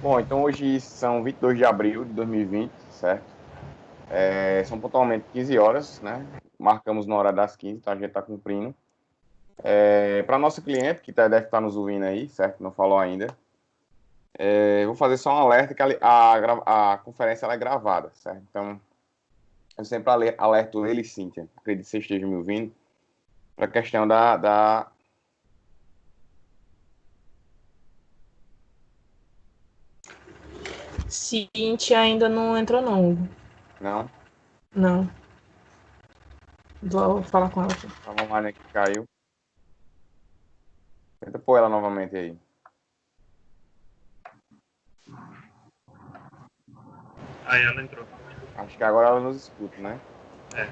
Bom, então hoje são 22 de abril de 2020, certo? São pontualmente 15 horas, né? Marcamos na hora das 15, então a gente está cumprindo. Para nosso cliente, que deve estar nos ouvindo aí, certo? Não falou ainda. Eu vou fazer só um alerta que a conferência ela é gravada, certo? Então, eu sempre alerto ele, Cíntia, acredito que você esteja me ouvindo, para a questão da. Cintia ainda não entrou, não. Não? Não. Vou falar com ela aqui. Estava online aqui, caiu. Tenta pôr ela novamente aí. Aí ela entrou. Acho que agora ela nos escuta, né?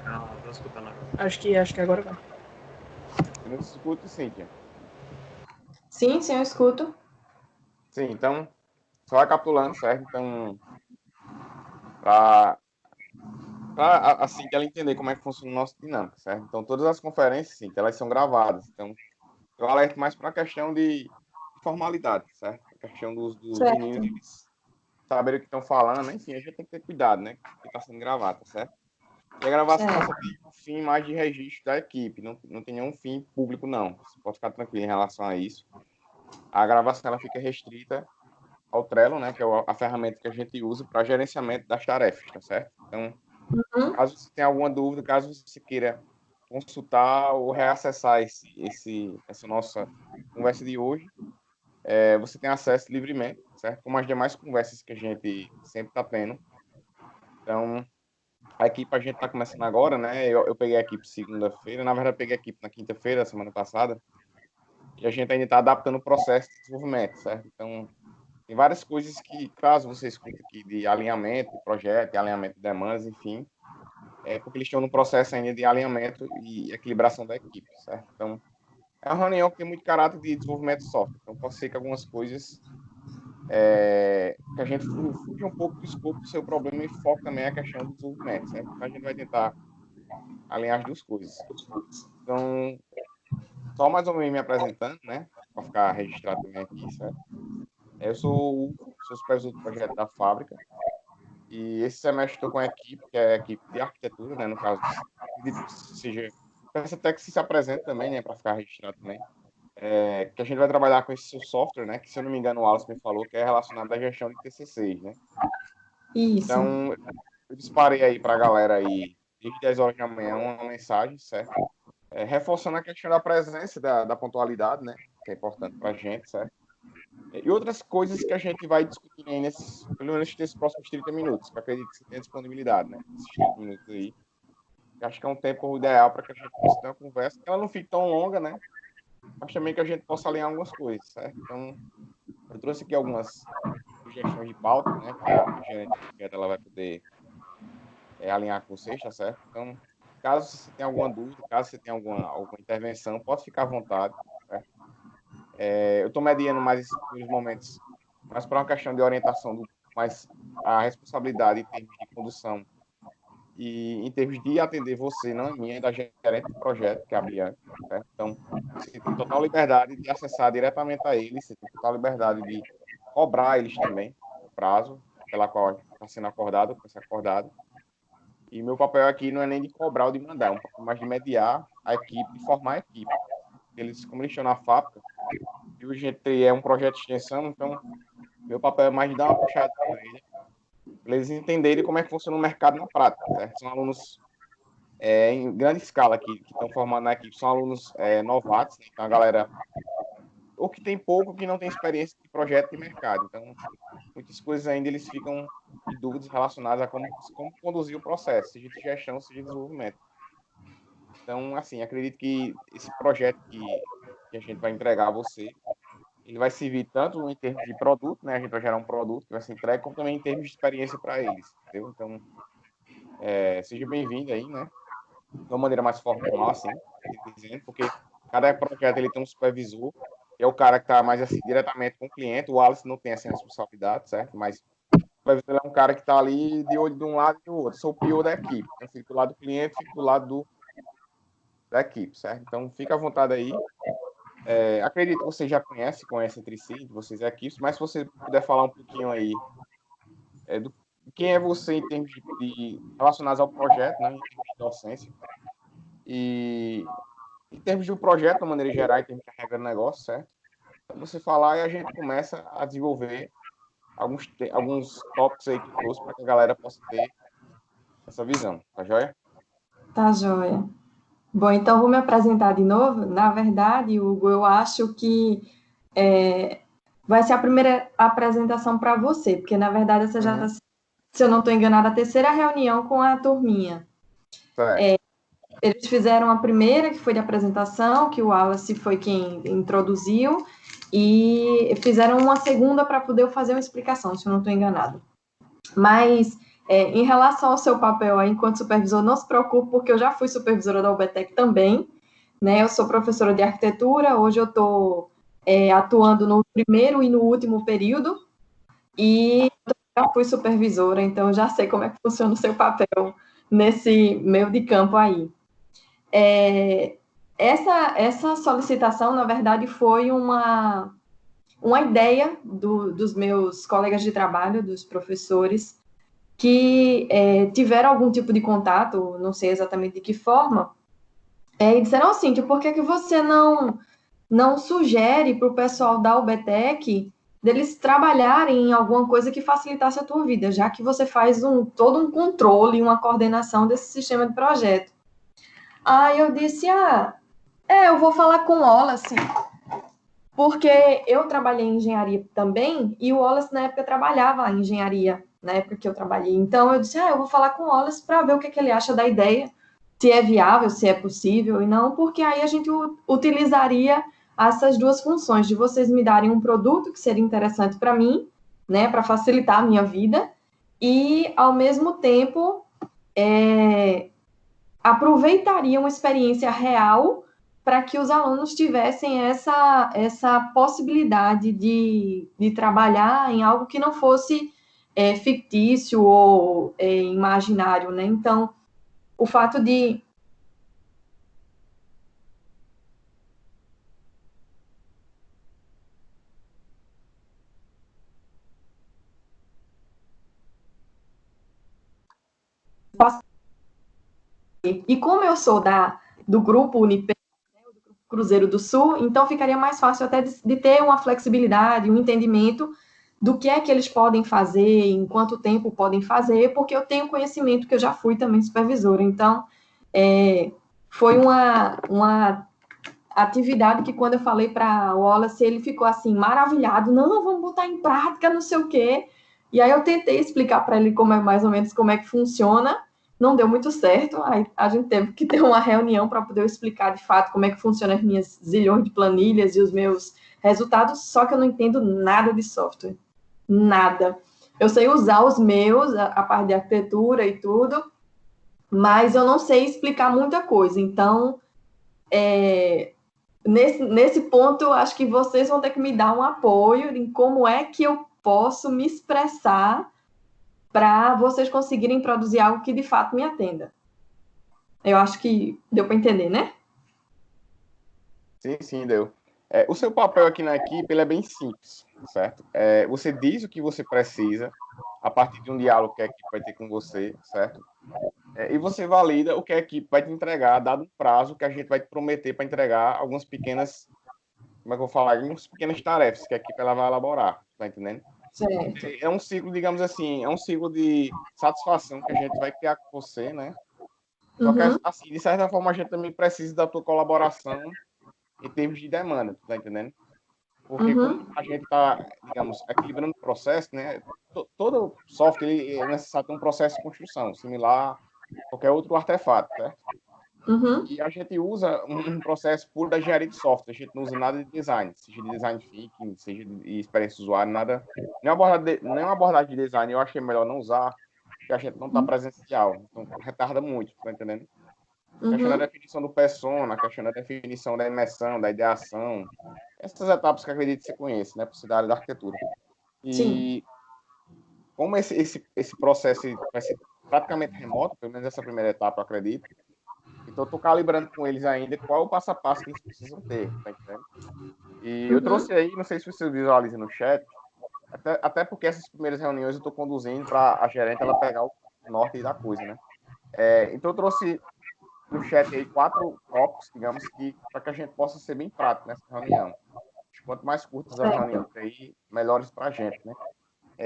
Não, tô escutando agora. Acho que agora vai. Você nos escuta, Cíntia? Sim, sim, eu escuto. Sim, então, só recapitulando, certo? Então, para assim que ela entender como é que funciona o nosso dinâmica, certo? Então, todas as conferências, sim, elas são gravadas. Então, eu alerto mais para a questão de formalidade, certo? A questão dos Certo. meninos eles saberem o que estão falando, enfim, a gente tem que ter cuidado, né? Porque está sendo gravado, tá certo? E a gravação ela só Certo. tem um fim mais de registro da equipe, não tem nenhum fim público, não. Você pode ficar tranquilo em relação a isso. A gravação ela fica restrita ao Trello, né? Que é a ferramenta que a gente usa para gerenciamento das tarefas, tá certo? Então, Uhum. caso você tenha alguma dúvida, caso você queira consultar ou reacessar essa nossa conversa de hoje, você tem acesso livremente, certo? Como as demais conversas que a gente sempre está tendo. Então, a equipe a gente está começando agora, né? Eu peguei a equipe segunda-feira, na verdade, eu peguei a equipe na quinta-feira, semana passada, e a gente ainda está adaptando o processo de desenvolvimento, certo? Então, tem várias coisas que, caso você escute aqui de alinhamento de projeto, de alinhamento de demandas, enfim, porque eles estão no processo ainda de alinhamento e equilibração da equipe, certo? Então, é uma reunião que tem muito caráter de desenvolvimento de software. Então, pode ser que algumas coisas que a gente fuja um pouco do escopo do seu problema e foque também a questão do desenvolvimento, certo? Então, a gente vai tentar alinhar as duas coisas. Então, só mais ou menos me apresentando, né? Para ficar registrado também aqui, certo? Eu sou o Hugo, sou supervisor do projeto da fábrica. E esse semestre estou com a equipe, que é a equipe de arquitetura, né? No caso, acredito que seja. Peço até que se apresente também, né? Para ficar registrado também. Que a gente vai trabalhar com esse seu software, né? Que, se eu não me engano, o Wallace me falou que é relacionado à gestão de TCCs, né? Isso. Então, eu disparei aí para a galera aí, desde 10 horas da manhã, uma mensagem, certo? Reforçando a questão da presença, da pontualidade, né? Que é importante para a gente, certo? E outras coisas que a gente vai discutir aí pelo menos nesses próximos 30 minutos, que eu acredito que você tenha disponibilidade, né? Esses 30 minutos aí. Eu acho que é um tempo ideal para que a gente possa ter uma conversa, que ela não fique tão longa, né? Mas também que a gente possa alinhar algumas coisas, certo? Então, eu trouxe aqui algumas sugestões de pauta, né? Que a gerente do projeto ela vai poder alinhar com vocês, tá certo? Então, caso você tenha alguma dúvida, caso você tenha alguma intervenção, pode ficar à vontade, certo? Eu estou mediando mais esses primeiros momentos, mas para uma questão de orientação, mas a responsabilidade em termos de condução e em termos de atender você, não é minha, é da gerente de projeto, que é a Bianca, certo? Então, você tem total liberdade de acessar diretamente a eles, você tem total liberdade de cobrar eles também, o prazo pela qual está sendo acordado, para ser acordado. E meu papel aqui não é nem de cobrar ou de mandar, é um papel mais de mediar a equipe, de formar a equipe. Como eles estão na fábrica, e o GT é um projeto de extensão, então meu papel é mais de dar uma puxada com eles, para eles entenderem como é que funciona o mercado na prática, certo? São alunos em grande escala aqui, que estão formando na equipe, são alunos novatos, né? Então a galera, ou que tem pouco, ou que não tem experiência de projeto de mercado. Então, muitas coisas ainda eles ficam de dúvidas relacionadas a como conduzir o processo, seja de gestão, seja de desenvolvimento. Então, assim, acredito que esse projeto que a gente vai entregar a você, ele vai servir tanto em termos de produto, né? A gente vai gerar um produto que vai ser entregue, como também em termos de experiência para eles, entendeu? Então, seja bem-vindo aí, né? De uma maneira mais formal, assim, dizendo, porque cada projeto ele tem um supervisor, que é o cara que está mais assim, diretamente com o cliente. O Wallace não tem essa responsabilidade, certo? Mas o supervisor é um cara que está ali de olho de um lado e do outro. Sou o PO da equipe. Eu fico do lado do cliente, fico do lado da equipe, certo? Então, fica à vontade aí. Acredito que você já conhece entre si, de vocês aqui, mas se você puder falar um pouquinho aí do quem é você em termos relacionados ao projeto, né, em termos de docência, e em termos do projeto, de uma maneira geral, em termos de regra do negócio, certo? Então, você falar e a gente começa a desenvolver alguns tópicos aí que eu trouxe para que a galera possa ter essa visão, tá joia? Tá joia. Bom, então vou me apresentar de novo. Na verdade, Hugo, eu acho que vai ser a primeira apresentação para você, porque na verdade essa já está, se eu não estou enganada, a terceira reunião com a turminha. Certo. Eles fizeram a primeira, que foi de apresentação, que o Wallace foi quem introduziu, e fizeram uma segunda para poder eu fazer uma explicação, se eu não estou enganado. Mas, em relação ao seu papel aí enquanto supervisor, não se preocupe, porque eu já fui supervisora da UBTEC também, né? Eu sou professora de arquitetura, hoje eu estou atuando no primeiro e no último período, e já fui supervisora, então já sei como é que funciona o seu papel nesse meio de campo aí. Essa solicitação, na verdade, foi uma ideia dos meus colegas de trabalho, dos professores, que tiveram algum tipo de contato, não sei exatamente de que forma, e disseram assim, por que você não sugere para o pessoal da UBTEC deles trabalharem em alguma coisa que facilitasse a tua vida, já que você faz todo um controle, uma coordenação desse sistema de projeto. Aí eu disse, eu vou falar com o Wallace, porque eu trabalhei em engenharia também, e o Wallace na época trabalhava em engenharia, na época que eu trabalhei. Então eu disse, eu vou falar com o Wallace para ver o que ele acha da ideia, se é viável, se é possível e não, porque aí a gente utilizaria essas duas funções, de vocês me darem um produto que seria interessante para mim, né, para facilitar a minha vida, e ao mesmo tempo aproveitaria uma experiência real para que os alunos tivessem essa possibilidade de trabalhar em algo que não fosse fictício ou imaginário, né? Então, o fato de e como eu sou do grupo Unip Cruzeiro do Sul, então ficaria mais fácil até de ter uma flexibilidade, um entendimento do que é que eles podem fazer, em quanto tempo podem fazer, porque eu tenho conhecimento que eu já fui também supervisora. Então, foi uma atividade que quando eu falei para o Wallace, ele ficou assim, maravilhado, não, vamos botar em prática, não sei o quê. E aí eu tentei explicar para ele mais ou menos como é que funciona, não deu muito certo, aí a gente teve que ter uma reunião para poder explicar de fato como é que funcionam as minhas zilhões de planilhas e os meus resultados, só que eu não entendo nada de software, nada. Eu sei usar os meus, a parte de arquitetura e tudo, mas eu não sei explicar muita coisa, então nesse ponto, acho que vocês vão ter que me dar um apoio em como é que eu posso me expressar para vocês conseguirem produzir algo que de fato me atenda. Eu acho que deu para entender, né? Sim, deu. O seu papel aqui na equipe ele é bem simples, certo? Você diz o que você precisa a partir de um diálogo que a equipe vai ter com você, certo? E você valida o que a equipe vai te entregar, dado um prazo que a gente vai te prometer para entregar algumas pequenas, como é que eu vou falar? Algumas pequenas tarefas que a equipe ela vai elaborar, tá entendendo? Certo. É um ciclo, digamos assim, é um ciclo de satisfação que a gente vai criar com você, né? Só que, assim, de certa forma, a gente também precisa da tua colaboração em termos de demanda, tá entendendo? Porque como a gente está, digamos, equilibrando o processo, né? Todo software ele é necessário ter um processo de construção, similar a qualquer outro artefato, certo? E a gente usa um processo puro da engenharia de software, a gente não usa nada de design, seja de design thinking, seja de experiência do usuário, nada. Nenhuma abordagem de design eu achei melhor não usar, porque a gente não está presencial, então retarda muito, tá entendendo? A questão da definição do persona, a questão da definição da imersão, da ideação, essas etapas que eu acredito que você conhece, né, por ser da área da arquitetura. E como esse processo vai ser praticamente remoto, pelo menos essa primeira etapa, eu acredito, Então, eu tô calibrando com eles ainda qual é o passo a passo que eles precisam ter, tá entendendo? E eu trouxe aí, não sei se você visualiza no chat, até porque essas primeiras reuniões eu tô conduzindo para a gerente ela pegar o norte da coisa, né? Então, eu trouxe no chat aí 4 tópicos, digamos, para que a gente possa ser bem prático nessa reunião. Quanto mais curtas as reuniões aí, melhores para a gente, né?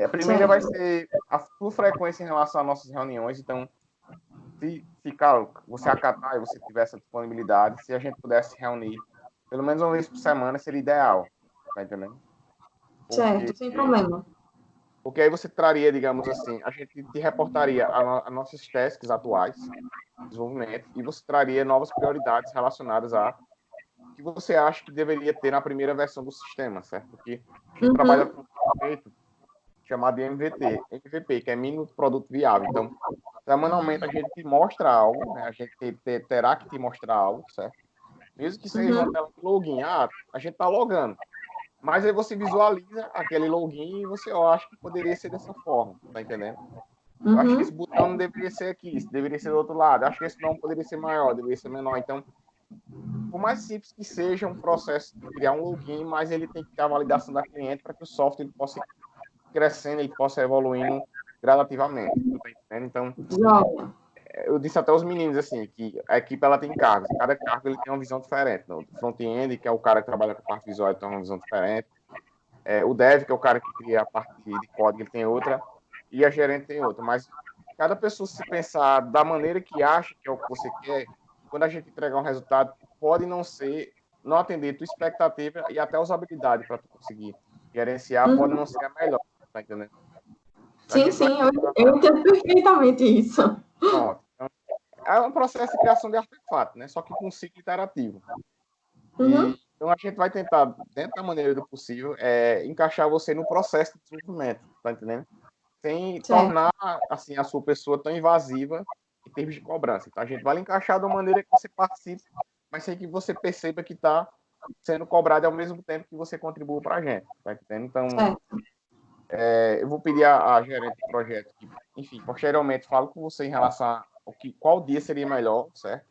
A primeira vai ser a sua frequência em relação às nossas reuniões. Então, se você acatar e você tiver essa disponibilidade, se a gente pudesse reunir pelo menos uma vez por semana, seria ideal. Tá entendendo? Certo, sem problema. Porque aí você traria, digamos assim, a gente te reportaria a nossas tasks atuais, desenvolvimento, e você traria novas prioridades relacionadas a que você acha que deveria ter na primeira versão do sistema, certo? Porque a gente trabalha com um conceito chamado de MVP, que é mínimo produto viável. Então, semanalmente a gente te mostra algo, né? A gente terá que te mostrar algo, certo? Mesmo que seja uma tela de login. A gente está logando. Mas aí você visualiza aquele login e você acha que poderia ser dessa forma, tá entendendo? Eu acho que esse botão não deveria ser aqui, deveria ser do outro lado. Eu acho que esse não poderia ser maior, deveria ser menor. Então, por mais simples que seja um processo de criar um login, mas ele tem que ter a validação da cliente para que o software ele possa ir crescendo, ele possa ir evoluindo gradativamente. Tá entendendo? Então, eu disse até aos meninos assim que a equipe ela tem cargos. Cada cargo ele tem uma visão diferente. O front-end, que é o cara que trabalha com a parte visual, ele tem uma visão diferente. O dev, que é o cara que cria a parte de código, ele tem outra. E a gerente tem outra. Mas cada pessoa, se pensar da maneira que acha que é o que você quer, quando a gente entregar um resultado, pode não atender a tua expectativa e até a usabilidade para tu conseguir gerenciar pode não ser a melhor, tá entendendo? Sim, eu entendo perfeitamente isso. Pronto. Então, é um processo de criação de artefato, né? Só que com um ciclo iterativo. Então a gente vai tentar, dentro da maneira do possível, encaixar você no processo de desenvolvimento, tá entendendo? Sem tornar assim, a sua pessoa tão invasiva em termos de cobrança. Então a gente vai encaixar de uma maneira que você participe, mas sem que você perceba que está sendo cobrado ao mesmo tempo que você contribua para a gente, tá entendendo? Então, eu vou pedir a gerente do projeto que, enfim, posteriormente falo com você em relação a qual dia seria melhor, certo?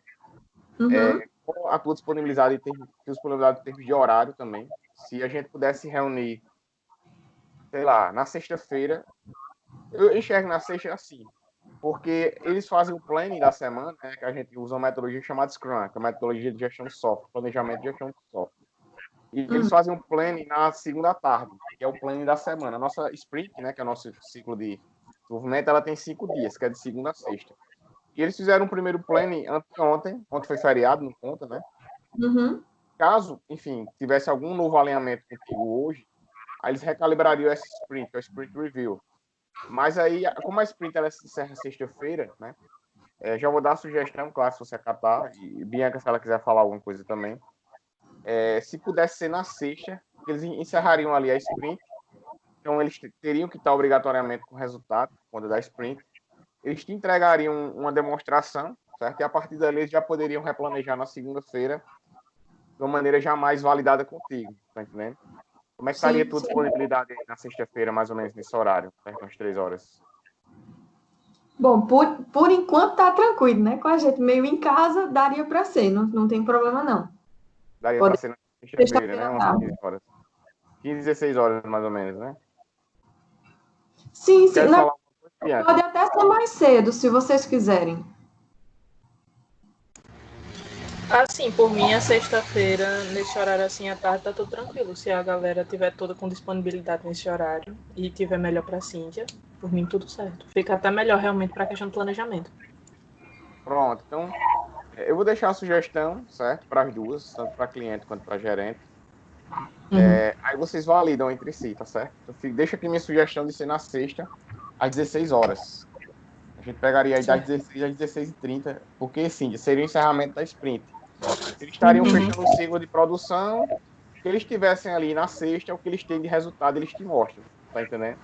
Qual a tua disponibilidade em termos de horário também. Se a gente pudesse reunir, sei lá, na sexta-feira, eu enxergo na sexta assim, porque eles fazem o planning da semana, né, que a gente usa uma metodologia chamada Scrum, que é a metodologia de gestão de software, planejamento de gestão de software. E eles fazem um planning na segunda tarde, que é o planning da semana. A nossa sprint, né, que é o nosso ciclo de desenvolvimento, ela tem 5 dias, que é de segunda a sexta. E eles fizeram um primeiro planning ontem foi feriado, não conta, né? Caso, enfim, tivesse algum novo alinhamento contigo hoje, aí eles recalibrariam essa sprint, que é o sprint review. Mas aí, como a sprint ela se encerra sexta-feira, né? Já vou dar a sugestão, claro, se você acatar, e Bianca, se ela quiser falar alguma coisa também. Se pudesse ser na sexta, eles encerrariam ali a sprint, então eles teriam que estar obrigatoriamente com o resultado, quando da sprint. Eles te entregariam uma demonstração, certo? E a partir dali eles já poderiam replanejar na segunda-feira de uma maneira já mais validada contigo, tá entendendo? Como é que estaria a tua disponibilidade na sexta-feira, mais ou menos nesse horário, perto das 3 horas? Bom, por enquanto tá tranquilo, né? Com a gente meio em casa, daria para ser, não tem problema não. Daria para ser na sexta-feira, né? Umas 15 horas. 15, 16 horas, mais ou menos, né? Sim. Pode até ser mais cedo, se vocês quiserem. Assim, por mim, a sexta-feira, nesse horário assim, à tarde, tá tudo tranquilo. Se a galera tiver toda com disponibilidade nesse horário e tiver melhor pra Cíntia, por mim, tudo certo. Fica até melhor, realmente, pra questão do planejamento. Pronto, então, eu vou deixar a sugestão, certo? Para as duas, tanto para cliente quanto para gerente. Aí vocês validam entre si, tá certo? Então, deixa aqui minha sugestão de ser na sexta, às 16 horas. A gente pegaria aí das 16 às 16h30, porque, sim, seria o encerramento da sprint. Eles estariam fechando o ciclo de produção, o que eles tivessem ali na sexta, o que eles têm de resultado, eles te mostram, tá entendendo?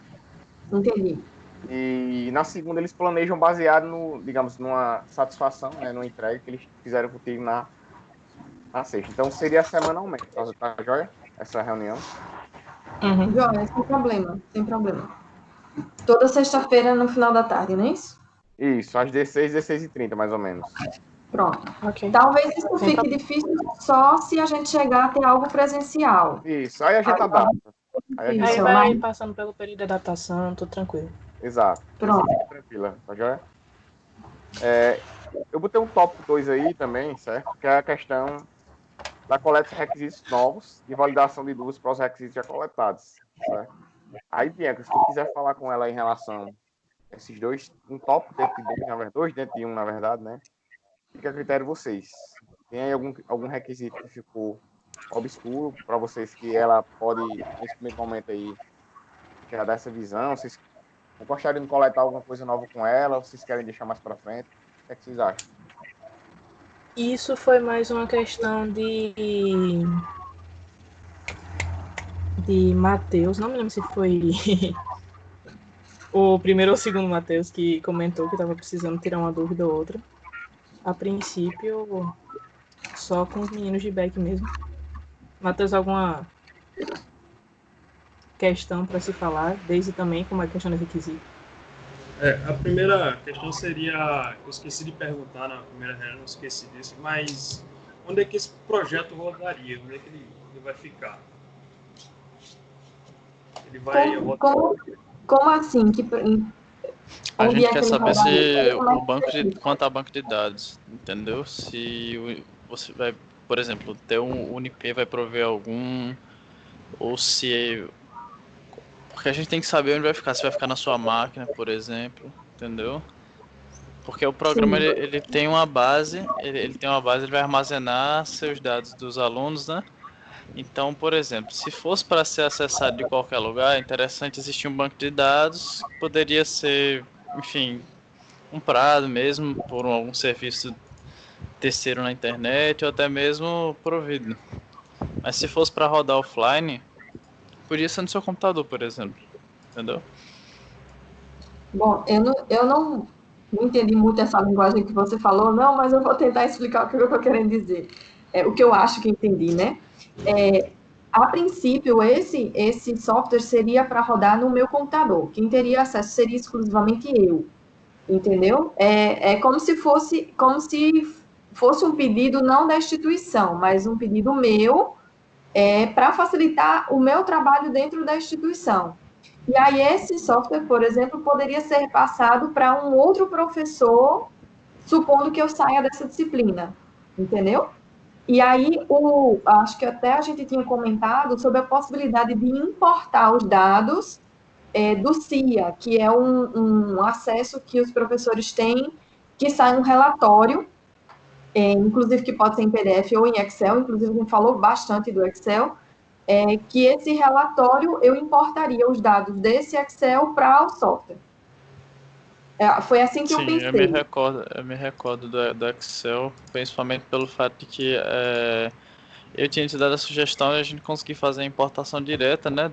Entendi. E na segunda eles planejam baseado numa satisfação, né, numa entrega que eles fizeram contigo na sexta. Então seria semanalmente, tá joia? Essa reunião. Joia, sem problema. Toda sexta-feira no final da tarde, não é isso? Isso, às 16h30, mais ou menos. Pronto. Ok. Talvez isso Sem fique difícil só se a gente chegar a ter algo presencial. Isso, aí a gente adapta. Aí a gente Aí Isso, adapta. vai mas passando pelo período de adaptação, tudo tranquilo. Exato. Você pronto. fica tranquila, tá joia? Eu botei um tópico 2 aí também, certo? Que é a questão da coleta de requisitos novos e validação de dúvidas para os requisitos já coletados, certo? Aí, Bianca, se tu quiser falar com ela em relação a esses dois, um tópico dentro de dois, na verdade, dois dentro de um, na verdade, né? Fica a critério de vocês. Tem aí algum requisito que ficou obscuro para vocês que ela pode, nesse primeiro momento aí, já dar essa visão? Vocês gostariam de coletar alguma coisa nova com ela? Ou vocês querem deixar mais para frente? O que é que vocês acham? Isso foi mais uma questão de Matheus, não me lembro se foi o primeiro ou o segundo Matheus que comentou que estava precisando tirar uma dúvida ou outra. A princípio, só com os meninos de back mesmo. Matheus, alguma questão para se falar, desde também como é a questão do requisito? A primeira questão seria, eu esqueci de perguntar na primeira reunião, não esqueci disso, mas onde é que esse projeto rodaria? Onde é que ele vai ficar? Ele vai Como assim? A Onde gente é que quer ele saber rodaria? se Como é o banco que de, é? quanto a banco de dados, entendeu? Você vai, por exemplo, ter um UNIP vai prover algum, ou se, porque a gente tem que saber onde vai ficar, se vai ficar na sua máquina, por exemplo, entendeu? Porque o programa Sim, ele tem uma base, ele tem uma base, ele vai armazenar seus dados dos alunos, né? Então, por exemplo, se fosse para ser acessado de qualquer lugar, é interessante existir um banco de dados, poderia ser, enfim, comprado mesmo por algum serviço terceiro na internet ou até mesmo provido. Mas se fosse para rodar offline, podia ser no seu computador, por exemplo, entendeu? bom, eu não entendi muito essa linguagem que você falou, não, mas eu vou tentar explicar o que eu estou querendo dizer. O que eu acho que entendi, né? A princípio, esse software seria para rodar no meu computador. Quem teria acesso seria exclusivamente eu, entendeu? É como se fosse um pedido não da instituição, mas um pedido meu para facilitar o meu trabalho dentro da instituição. E aí, esse software, por exemplo, poderia ser passado para um outro professor, supondo que eu saia dessa disciplina, entendeu? E aí, acho que até a gente tinha comentado sobre a possibilidade de importar os dados do CIA, que é um acesso que os professores têm, que sai um relatório, inclusive que pode ser em PDF ou em Excel, inclusive a gente falou bastante do Excel, que esse relatório eu importaria os dados desse Excel para o software. Foi assim que eu Sim, pensei. eu me recordo do Excel, principalmente pelo fato de que eu tinha te dado a sugestão de a gente conseguir fazer a importação direta, né,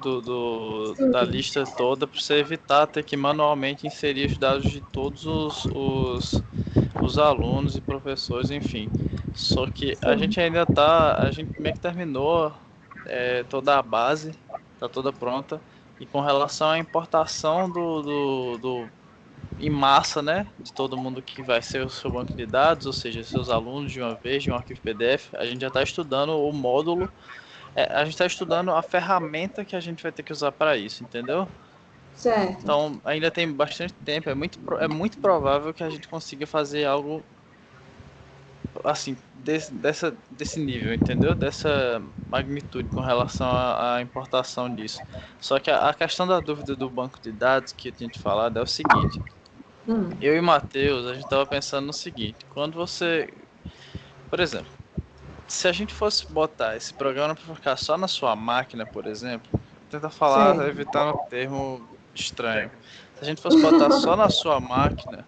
da Sim, lista toda, para você evitar ter que manualmente inserir os dados de todos os alunos e professores, enfim. Só que a sim, gente a gente meio que terminou toda a base, tá toda pronta, e com relação à importação do em massa, né, de todo mundo que vai ser o seu banco de dados, ou seja, seus alunos de uma vez, de um arquivo PDF, a gente já está estudando o módulo, a gente está estudando a ferramenta que a gente vai ter que usar para isso, entendeu? certo. Então ainda tem bastante tempo, é muito provável que a gente consiga fazer algo assim, desse nível, entendeu? Dessa magnitude com relação à importação disso. Só que a questão da dúvida do banco de dados que eu tinha te falado é o seguinte: Hum, eu e o Matheus, a gente estava pensando no seguinte, quando você, por exemplo, se a gente fosse botar esse programa para ficar só na sua máquina, por exemplo, tenta falar certo. evitando o termo estranho. Se a gente fosse botar só na sua máquina,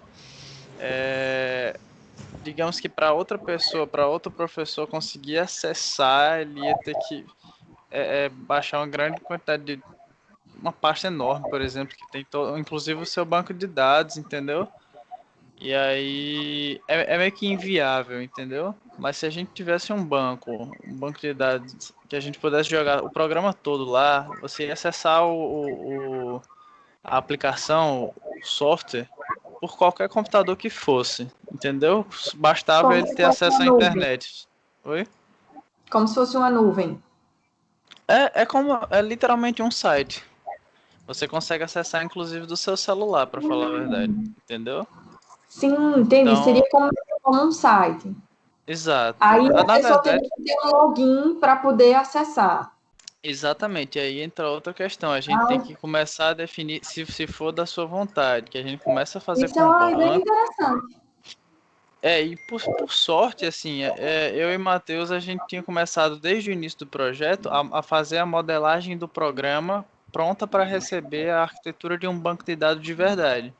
digamos que para outra pessoa, para outro professor conseguir acessar, ele ia ter que baixar uma grande quantidade de uma pasta enorme, por exemplo, que tem inclusive o seu banco de dados, entendeu? E aí é meio que inviável, entendeu? Mas se a gente tivesse um banco de dados que a gente pudesse jogar o programa todo lá, você ia acessar a aplicação, o software, por qualquer computador que fosse, entendeu? Bastava Como ele se ter fosse acesso uma à nuvem. internet. Oi? Como se fosse uma nuvem. É literalmente um site. Você consegue acessar inclusive do seu celular, para falar a verdade, entendeu? Sim, entendi. Então, Seria como um site. exato. Aí a Na pessoa teria verdade, que ter um login para poder acessar. exatamente. E aí entra outra questão. A gente tem Ah, que começar a definir, se for da sua vontade, que a gente começa a fazer isso é com o uma ideia banco. interessante. E por sorte, assim, eu e Matheus, a gente tinha começado desde o início do projeto a fazer a modelagem do programa pronta para receber a arquitetura de um banco de dados de verdade,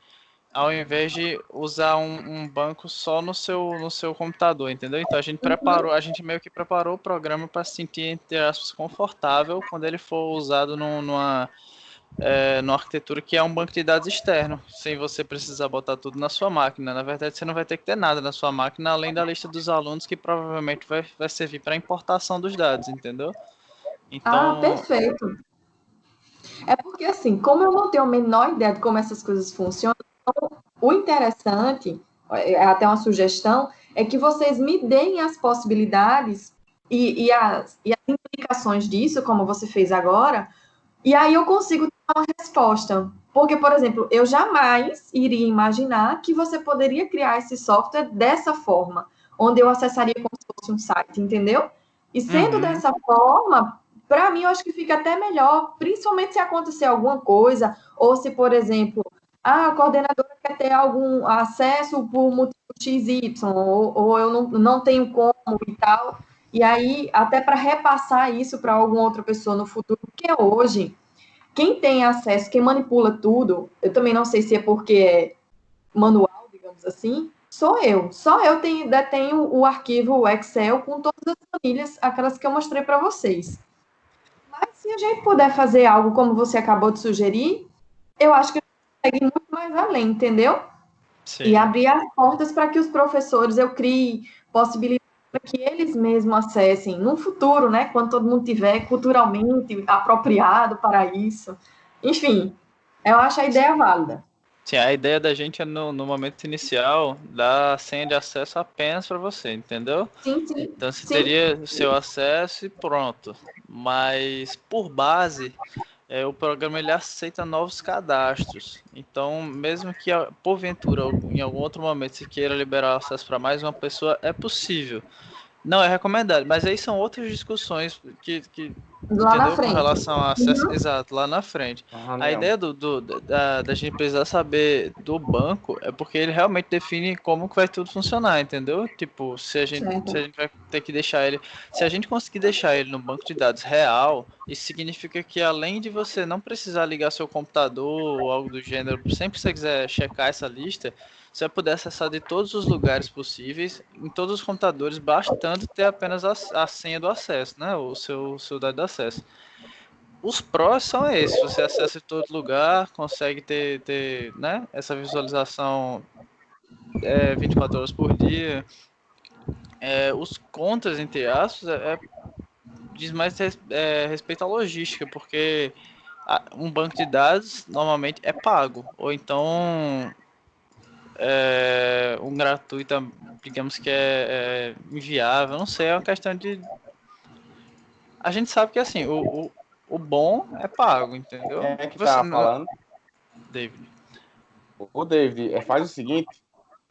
ao invés de usar um banco só no seu computador, entendeu? Então a gente meio que preparou o programa para se sentir, entre aspas, confortável quando ele for usado numa arquitetura que é um banco de dados externo, sem você precisar botar tudo na sua máquina. Na verdade, você não vai ter que ter nada na sua máquina, além da lista dos alunos que provavelmente vai servir para importação dos dados, entendeu? Ah, Então, perfeito. É porque, assim, como eu não tenho a menor ideia de como essas coisas funcionam, o interessante, é até uma sugestão, é que vocês me deem as possibilidades e as implicações disso, como você fez agora, e aí eu consigo dar uma resposta. Porque, por exemplo, eu jamais iria imaginar que você poderia criar esse software dessa forma, onde eu acessaria como se fosse um site, entendeu? E sendo uhum, dessa forma, para mim, eu acho que fica até melhor, principalmente se acontecer alguma coisa, ou se, por exemplo, a coordenadora quer ter algum acesso por motivo XY, ou eu não tenho como e tal. E aí, até para repassar isso para alguma outra pessoa no futuro, porque hoje, quem tem acesso, quem manipula tudo, eu também não sei se é porque é manual, digamos assim, sou eu. Só eu detenho o arquivo Excel com todas as planilhas, aquelas que eu mostrei para vocês. Mas se a gente puder fazer algo como você acabou de sugerir, eu acho que a gente consegue ir muito mais além, entendeu? E sim. abrir as portas para que os professores, eu crie possibilidades para que eles mesmos acessem no futuro, né? Quando todo mundo tiver culturalmente apropriado para isso. Enfim, eu acho a ideia válida. Sim, a ideia da gente é no momento inicial dar a senha de acesso apenas para você, entendeu? Sim, sim, Então você sim. teria o seu acesso e pronto. Mas por base, o programa ele aceita novos cadastros. Então, mesmo que porventura em algum outro momento se queira liberar acesso para mais uma pessoa, é possível. Não é recomendado, mas aí são outras discussões que Lá na entendeu? Com frente. relação ao acesso, Uhum. exato, lá na frente. Uma A reunião. ideia da gente precisar saber do banco é porque ele realmente define como que vai tudo funcionar, entendeu? Tipo, se a Certo. gente vai ter que deixar ele, se a gente conseguir deixar ele no banco de dados real, isso significa que além de você não precisar ligar seu computador ou algo do gênero, sempre que você quiser checar essa lista, você vai poder acessar de todos os lugares possíveis, em todos os computadores, bastando ter apenas a senha do acesso, né? O seu dado de acesso. Os prós são esses, você acessa em todo lugar, consegue ter né, essa visualização 24 horas por dia. Os contras, entre aspas, diz mais respeito à logística, porque um banco de dados normalmente é pago, ou então um gratuito, digamos que é inviável, não sei, é uma questão de. A gente sabe que assim, o bom é pago, Quem entendeu? é que Você tá não. falando? David. O David, faz o seguinte,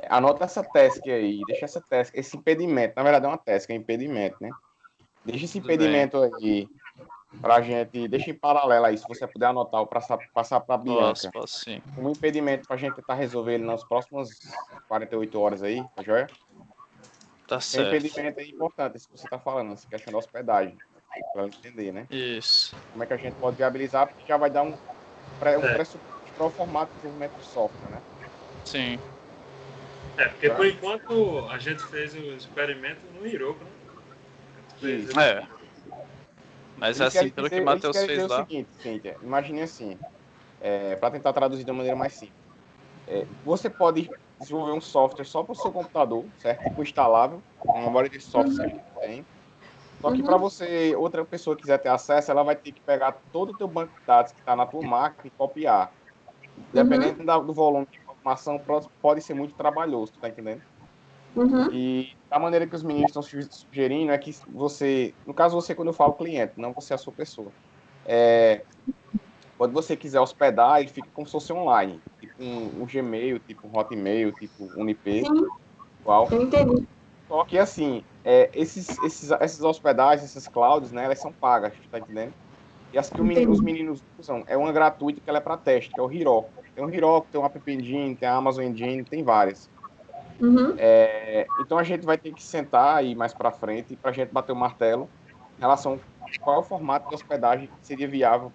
anota essa task aí, deixa essa task, esse impedimento, na verdade é uma task, é impedimento, né? Deixa esse Tudo bem. impedimento aí pra gente, deixa em paralelo aí, se você puder anotar ou passar pra Bianca. Posso sim. Um impedimento pra gente tentar resolver ele nas próximas 48 horas aí, tá joia? Tá Tem um certo. impedimento aí importante, esse que você tá falando, essa questão da hospedagem, pra eu entender, né? Isso. Como é que a gente pode viabilizar, porque já vai dar um É, pressuposto para o formato de desenvolvimento do software, né? Sim. porque por enquanto a gente fez o experimento no Heroku, né? A gente fez Isso. ele. Mas assim, pelo que Eles Matheus querem fez dizer o lá. seguinte, Cíntia, imagine assim, para tentar traduzir de uma maneira mais simples. Você pode desenvolver um software só para o seu computador, certo? Tipo instalável, como a maioria de softwares que a gente tem. Só que para Uhum, você, outra pessoa quiser ter acesso, ela vai ter que pegar todo o teu banco de dados que está na tua máquina e copiar. uhum. Dependendo do volume de informação, pode ser muito trabalhoso, tu tá entendendo? Uhum. E a maneira que os meninos estão sugerindo é que você, no caso você, quando eu falo cliente, não você é a sua pessoa. Quando você quiser hospedar, ele fica como se fosse online, tipo um Gmail, tipo um Hotmail, tipo um IP, Sim, igual. eu entendi. Só que assim, essas hospedagens, essas clouds, né, elas são pagas, tá entendendo? E as que os Entendi. meninos usam é uma gratuita que ela é para teste, que é o Hiro. Tem o Hiro, tem o App Engine, tem a Amazon Engine, tem várias. Uhum. Então a gente vai ter que sentar aí mais para frente para a gente bater o martelo em relação a qual é o formato de hospedagem que seria viável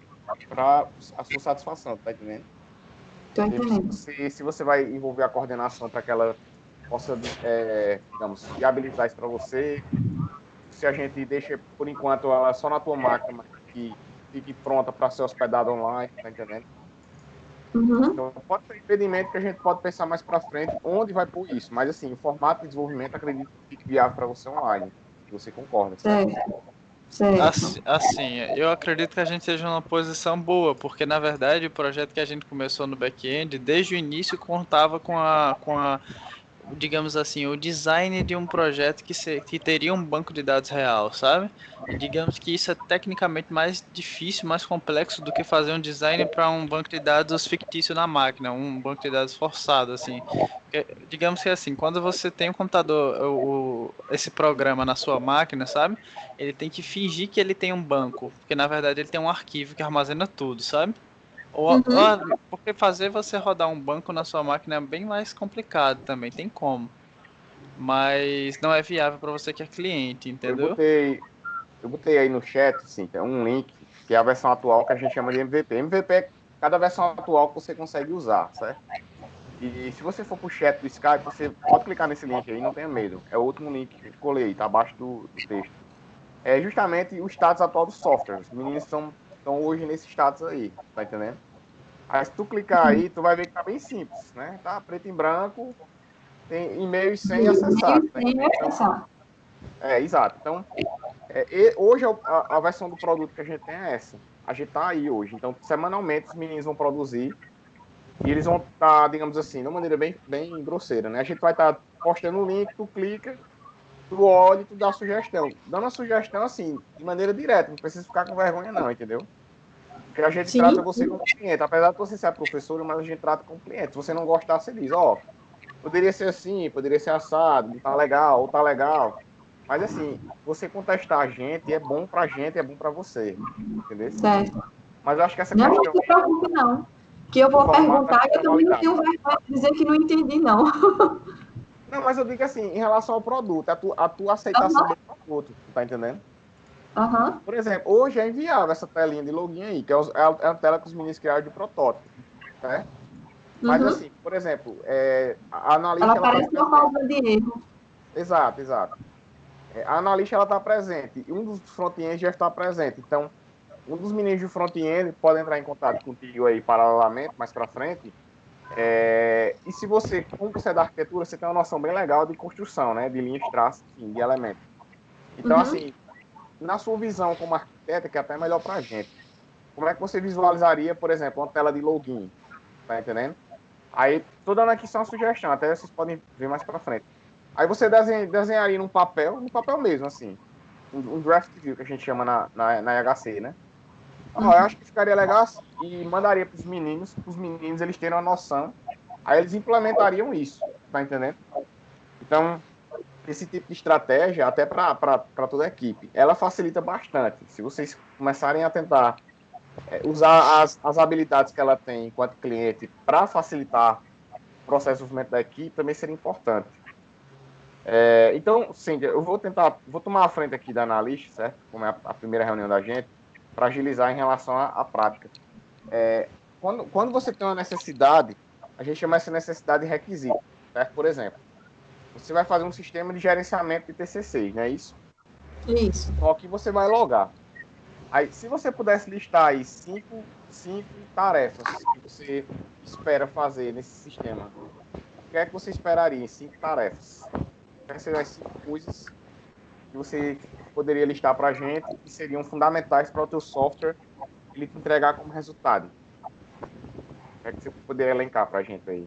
para a sua satisfação, tá entendendo? Tô Se entendendo. você vai envolver a coordenação para que ela possa, digamos, viabilizar isso para você, se a gente deixa, por enquanto, ela só na tua máquina, mas que fique pronta para ser hospedada online, tá entendendo? Uhum. Então, pode ser um impedimento que a gente pode pensar mais para frente onde vai pôr isso. Mas, assim, o formato de desenvolvimento, acredito que fique viável para você online. Se você concorda, certo? Certo, certo. Assim, eu acredito que a gente esteja numa posição boa, porque na verdade o projeto que a gente começou no back-end, desde o início contava com a digamos assim, o design de um projeto que teria um banco de dados real, sabe? E digamos que isso é tecnicamente mais difícil, mais complexo do que fazer um design para um banco de dados fictício na máquina, um banco de dados forçado, assim. Digamos que assim, quando você tem um computador, esse programa na sua máquina, sabe? Ele tem que fingir que ele tem um banco, porque na verdade ele tem um arquivo que armazena tudo, sabe? Uhum. Porque fazer você rodar um banco na sua máquina é bem mais complicado também, tem como. Mas não é viável para você que é cliente, Eu entendeu? botei, eu botei aí no chat, assim, tem um link, que é a versão atual que a gente chama de MVP. MVP é cada versão atual que você consegue usar, certo? E se você for pro chat do Skype, você pode clicar nesse link aí, não tenha medo. É o último link que eu colei, tá abaixo do texto. É justamente o status atual do software. Os meninos estão hoje nesse status aí, tá entendendo? Aí se tu clicar aí, tu vai ver que tá bem simples, né? Tá preto e branco, tem e-mail sem acessar, Meio tá sem entendendo? Então, acessar. exato. Então, hoje a versão do produto que a gente tem é essa. A gente tá aí hoje. Então, semanalmente os meninos vão produzir e eles vão estar, digamos assim, de uma maneira bem grosseira, né? A gente vai estar postando o link, tu clica, tu olha e tu dá a sugestão. Dando a sugestão, assim, de maneira direta, não precisa ficar com vergonha não, entendeu? Porque a gente trata Sim, você como cliente. Apesar de você ser a professora, mas a gente trata como cliente. Se você não gostar, você diz, ó, poderia ser assim, poderia ser assado, não tá legal, ou tá legal. Mas assim, você contestar a gente é bom pra gente, é bom pra você. Entendeu? certo. Mas eu acho que essa Não, não questão se preocupe, não. Que eu do vou formato vai perguntar e ficar eu também não validado. tenho vergonha de dizer que não entendi, não. Não, mas eu digo assim, em relação ao produto, a tua aceitação Aham, do produto, tá entendendo? aham. Por exemplo, hoje é inviável essa telinha de login aí, que é a tela que os meninos criaram de protótipo, né? Mas Uhum. assim, por exemplo, a Ela analista ela está parece uma presente. válvula de erro. Exato, exato. A analista ela está presente e um dos front-end já está presente. Então, um dos meninos de front-end pode entrar em contato contigo aí paralelamente, mais para frente. E se você, como você é da arquitetura, você tem uma noção bem legal de construção, né? De linhas, traços, enfim, de elementos. Então, Uhum. assim, na sua visão como arquiteta, que é até melhor para a gente, como é que você visualizaria, por exemplo, uma tela de login? Tá entendendo? Aí, tô dando aqui só uma sugestão, até vocês podem ver mais para frente. Aí você desenharia num papel, no papel mesmo, assim, um draft view que a gente chama na IHC, né? Ó, eu Uhum. acho que ficaria legal assim, e mandaria para os meninos eles terem uma noção, aí eles implementariam isso, tá entendendo? Então, esse tipo de estratégia, até para toda a equipe, ela facilita bastante. Se vocês começarem a tentar usar as habilidades que ela tem enquanto cliente para facilitar o processo de desenvolvimento da equipe, também seria importante. Então, Cíntia, eu vou tomar a frente aqui da analista, certo? Como é a primeira reunião da gente, para agilizar em relação à prática. Quando você tem uma necessidade, a gente chama essa necessidade de requisito, certo? Por exemplo, você vai fazer um sistema de gerenciamento de TCCs, não é isso? Isso. Só que você vai logar. Aí, se você pudesse listar aí cinco tarefas que você espera fazer nesse sistema, o que é que você esperaria em 5 tarefas? Quais seriam as 5 coisas que você poderia listar para a gente que seriam fundamentais para o teu software ele te entregar como resultado? O que é que você poderia elencar para a gente aí?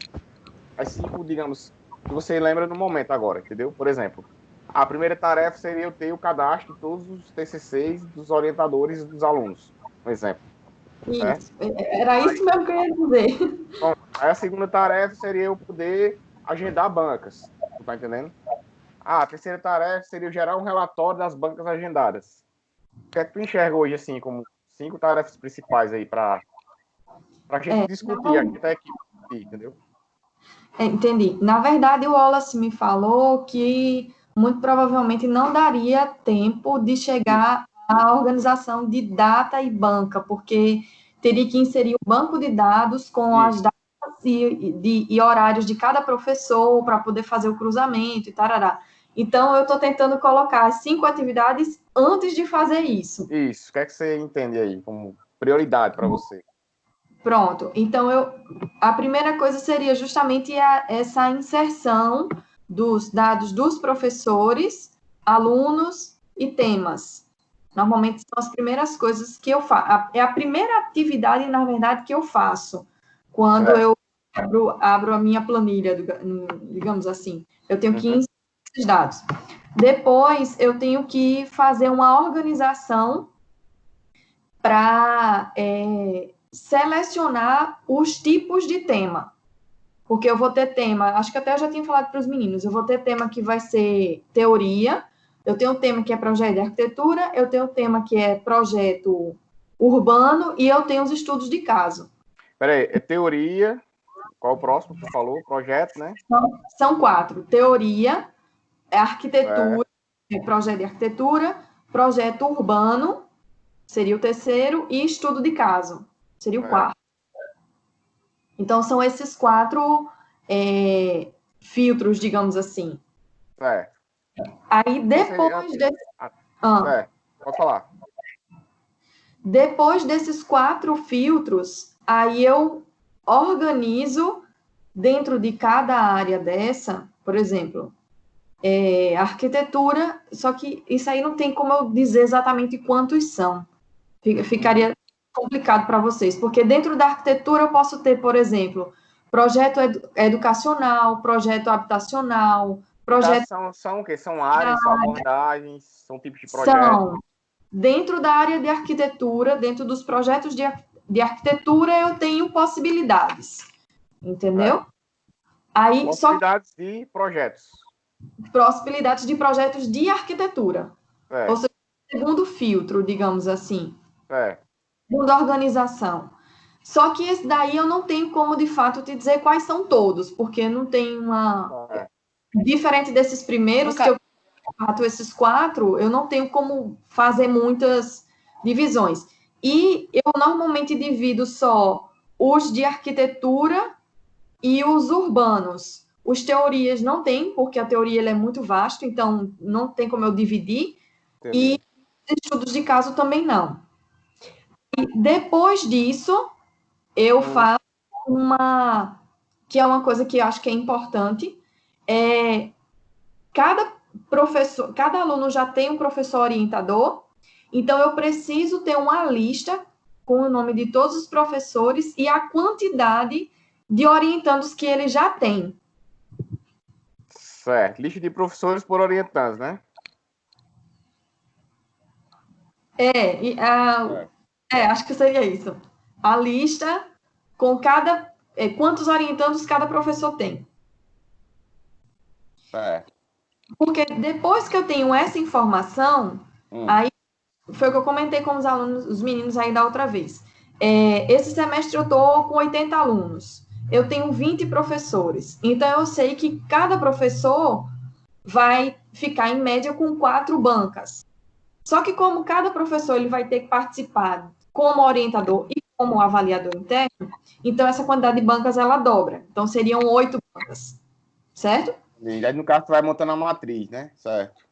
As 5, digamos, que você lembra no momento agora, entendeu? Por exemplo, a primeira tarefa seria eu ter o cadastro de todos os TCCs dos orientadores e dos alunos, por exemplo, certo? Isso. Era isso mesmo que eu ia dizer. Bom, aí a segunda tarefa seria eu poder agendar bancas, tu tá entendendo? A terceira tarefa seria eu gerar um relatório das bancas agendadas. O que é que tu enxerga hoje, assim, como 5 tarefas principais aí para a gente discutir aqui até aqui, entendeu? Entendi. Na verdade, o Wallace me falou que muito provavelmente não daria tempo de chegar à organização de data e banca, porque teria que inserir o banco de dados com as datas e horários de cada professor para poder fazer o cruzamento e tarará. Então, eu estou tentando colocar as 5 atividades antes de fazer isso. Isso. O que é que você entende aí como prioridade para você? Pronto. Então, a primeira coisa seria justamente essa inserção dos dados dos professores, alunos e temas. Normalmente são as primeiras coisas que eu faço. É a primeira atividade, na verdade, que eu faço quando eu abro a minha planilha, digamos assim. Eu tenho que inserir esses dados. Depois, eu tenho que fazer uma organização para selecionar os tipos de tema. Porque eu vou ter tema, acho que até eu já tinha falado para os meninos, eu vou ter tema que vai ser teoria, eu tenho um tema que é projeto de arquitetura, eu tenho um tema que é projeto urbano e eu tenho os estudos de caso. Peraí, é teoria, qual o próximo que tu falou? Projeto, né? São 4, teoria, arquitetura, projeto de arquitetura, projeto urbano, seria o terceiro, e estudo de caso, seria o quarto. Então, são esses 4 filtros, digamos assim. Aí, depois pode falar. Depois desses 4 filtros, aí eu organizo dentro de cada área dessa, por exemplo, arquitetura, só que isso aí não tem como eu dizer exatamente quantos são. Ficaria complicado para vocês, porque dentro da arquitetura eu posso ter, por exemplo, projeto educacional, projeto habitacional, projeto... São o quê? São áreas, são abordagens, são tipos de projetos? Dentro da área de arquitetura, dentro dos projetos de arquitetura, eu tenho possibilidades, entendeu? Aí, possibilidades de projetos. Possibilidades de projetos de arquitetura. Ou seja, segundo filtro, digamos assim. Segunda organização. Só que esse daí eu não tenho como, de fato, te dizer quais são todos, porque não tem uma... Diferente desses primeiros, que eu fato esses 4, eu não tenho como fazer muitas divisões. E eu normalmente divido só os de arquitetura e os urbanos. Os teorias não tem, porque a teoria ele é muito vasto, então não tem como eu dividir. Entendi. E estudos de caso também não. E depois disso, eu faço que é uma coisa que eu acho que é importante, cada aluno já tem um professor orientador, então eu preciso ter uma lista com o nome de todos os professores e a quantidade de orientandos que ele já tem. Certo. Lista de professores por orientandos, né? Acho que seria isso. A lista com quantos orientandos cada professor tem. Porque depois que eu tenho essa informação, aí foi o que eu comentei com os alunos, os meninos aí da outra vez. Esse semestre eu estou com 80 alunos. Eu tenho 20 professores. Então, eu sei que cada professor vai ficar, em média, com 4 bancas. Só que como cada professor ele vai ter que participar como orientador e como avaliador interno, então essa quantidade de bancas ela dobra. Então, seriam 8 bancas. Certo? E aí, no caso, tu vai montando a matriz, né? Certo.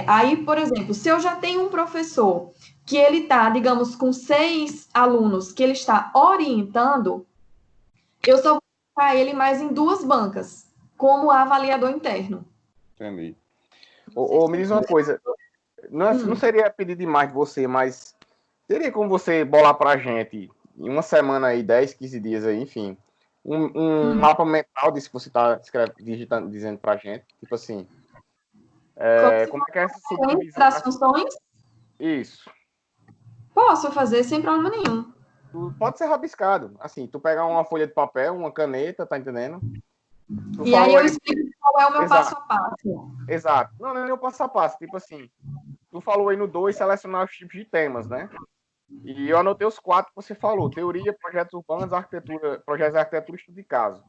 Aí, por exemplo, se eu já tenho um professor que ele está, digamos, com 6 alunos que ele está orientando, eu só vou colocar ele mais em 2 bancas, como avaliador interno. Entendi. Me diz uma coisa, não seria pedir demais de você, mas teria como você bolar pra gente, em uma semana aí, 10, 15 dias aí, enfim, um mapa mental disso que você está digitando, dizendo pra gente. Tipo assim, como é que é essa subdivisão? Das funções, Isso. posso fazer sem problema nenhum. Pode ser rabiscado. Assim, tu pegar uma folha de papel, uma caneta, tá entendendo? Tu E aí falou eu explico qual é o meu passo a passo. Exato. Não é nem o passo a passo. Tipo assim, tu falou aí no 2, selecionar os tipos de temas, né? E eu anotei os 4 que você falou. Teoria, projetos urbanos, arquitetura, projetos de arquitetura e estudo de caso.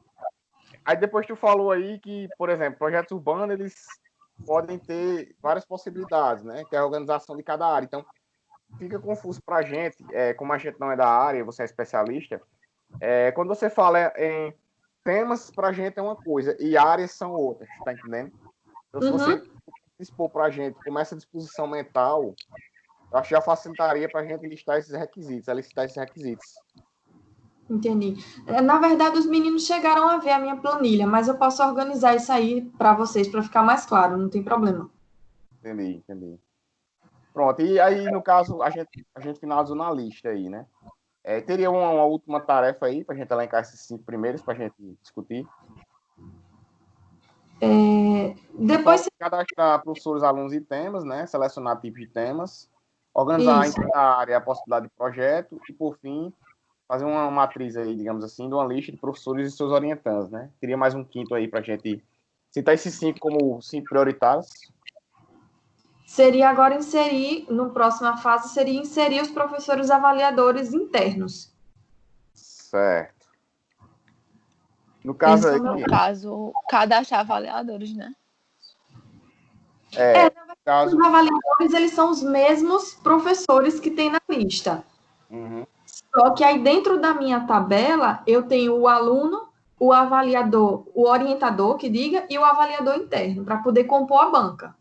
Aí depois tu falou aí que, por exemplo, projetos urbanos, eles podem ter várias possibilidades, né? Que é a organização de cada área. Então, fica confuso pra gente, como a gente não é da área, você é especialista, quando você fala em temas, pra gente é uma coisa, e áreas são outras, tá entendendo? Então, se você expor pra gente como essa disposição mental, eu acho que já facilitaria pra gente listar esses requisitos. Entendi. Na verdade, os meninos chegaram a ver a minha planilha, mas eu posso organizar isso aí para vocês, para ficar mais claro, não tem problema. Entendi. Pronto, e aí, no caso, a gente finalizou na lista aí, né? Teria uma última tarefa aí para a gente elencar esses 5 primeiros para a gente discutir. Depois então, cadastrar professores, alunos e temas, né? Selecionar tipos de temas, organizar em cada área a possibilidade de projeto e, por fim, fazer uma matriz aí, digamos assim, de uma lista de professores e seus orientandos, né? Teria mais um quinto aí para a gente citar esses 5 como 5 prioritários. Seria agora inserir, no próxima fase, seria inserir os professores avaliadores internos. Certo. No caso aí... No caso, cadastrar avaliadores, né? Caso... Os avaliadores, eles são os mesmos professores que tem na lista. Uhum. Só que aí dentro da minha tabela, eu tenho o aluno, o avaliador, o orientador, que diga, e o avaliador interno, para poder compor a banca.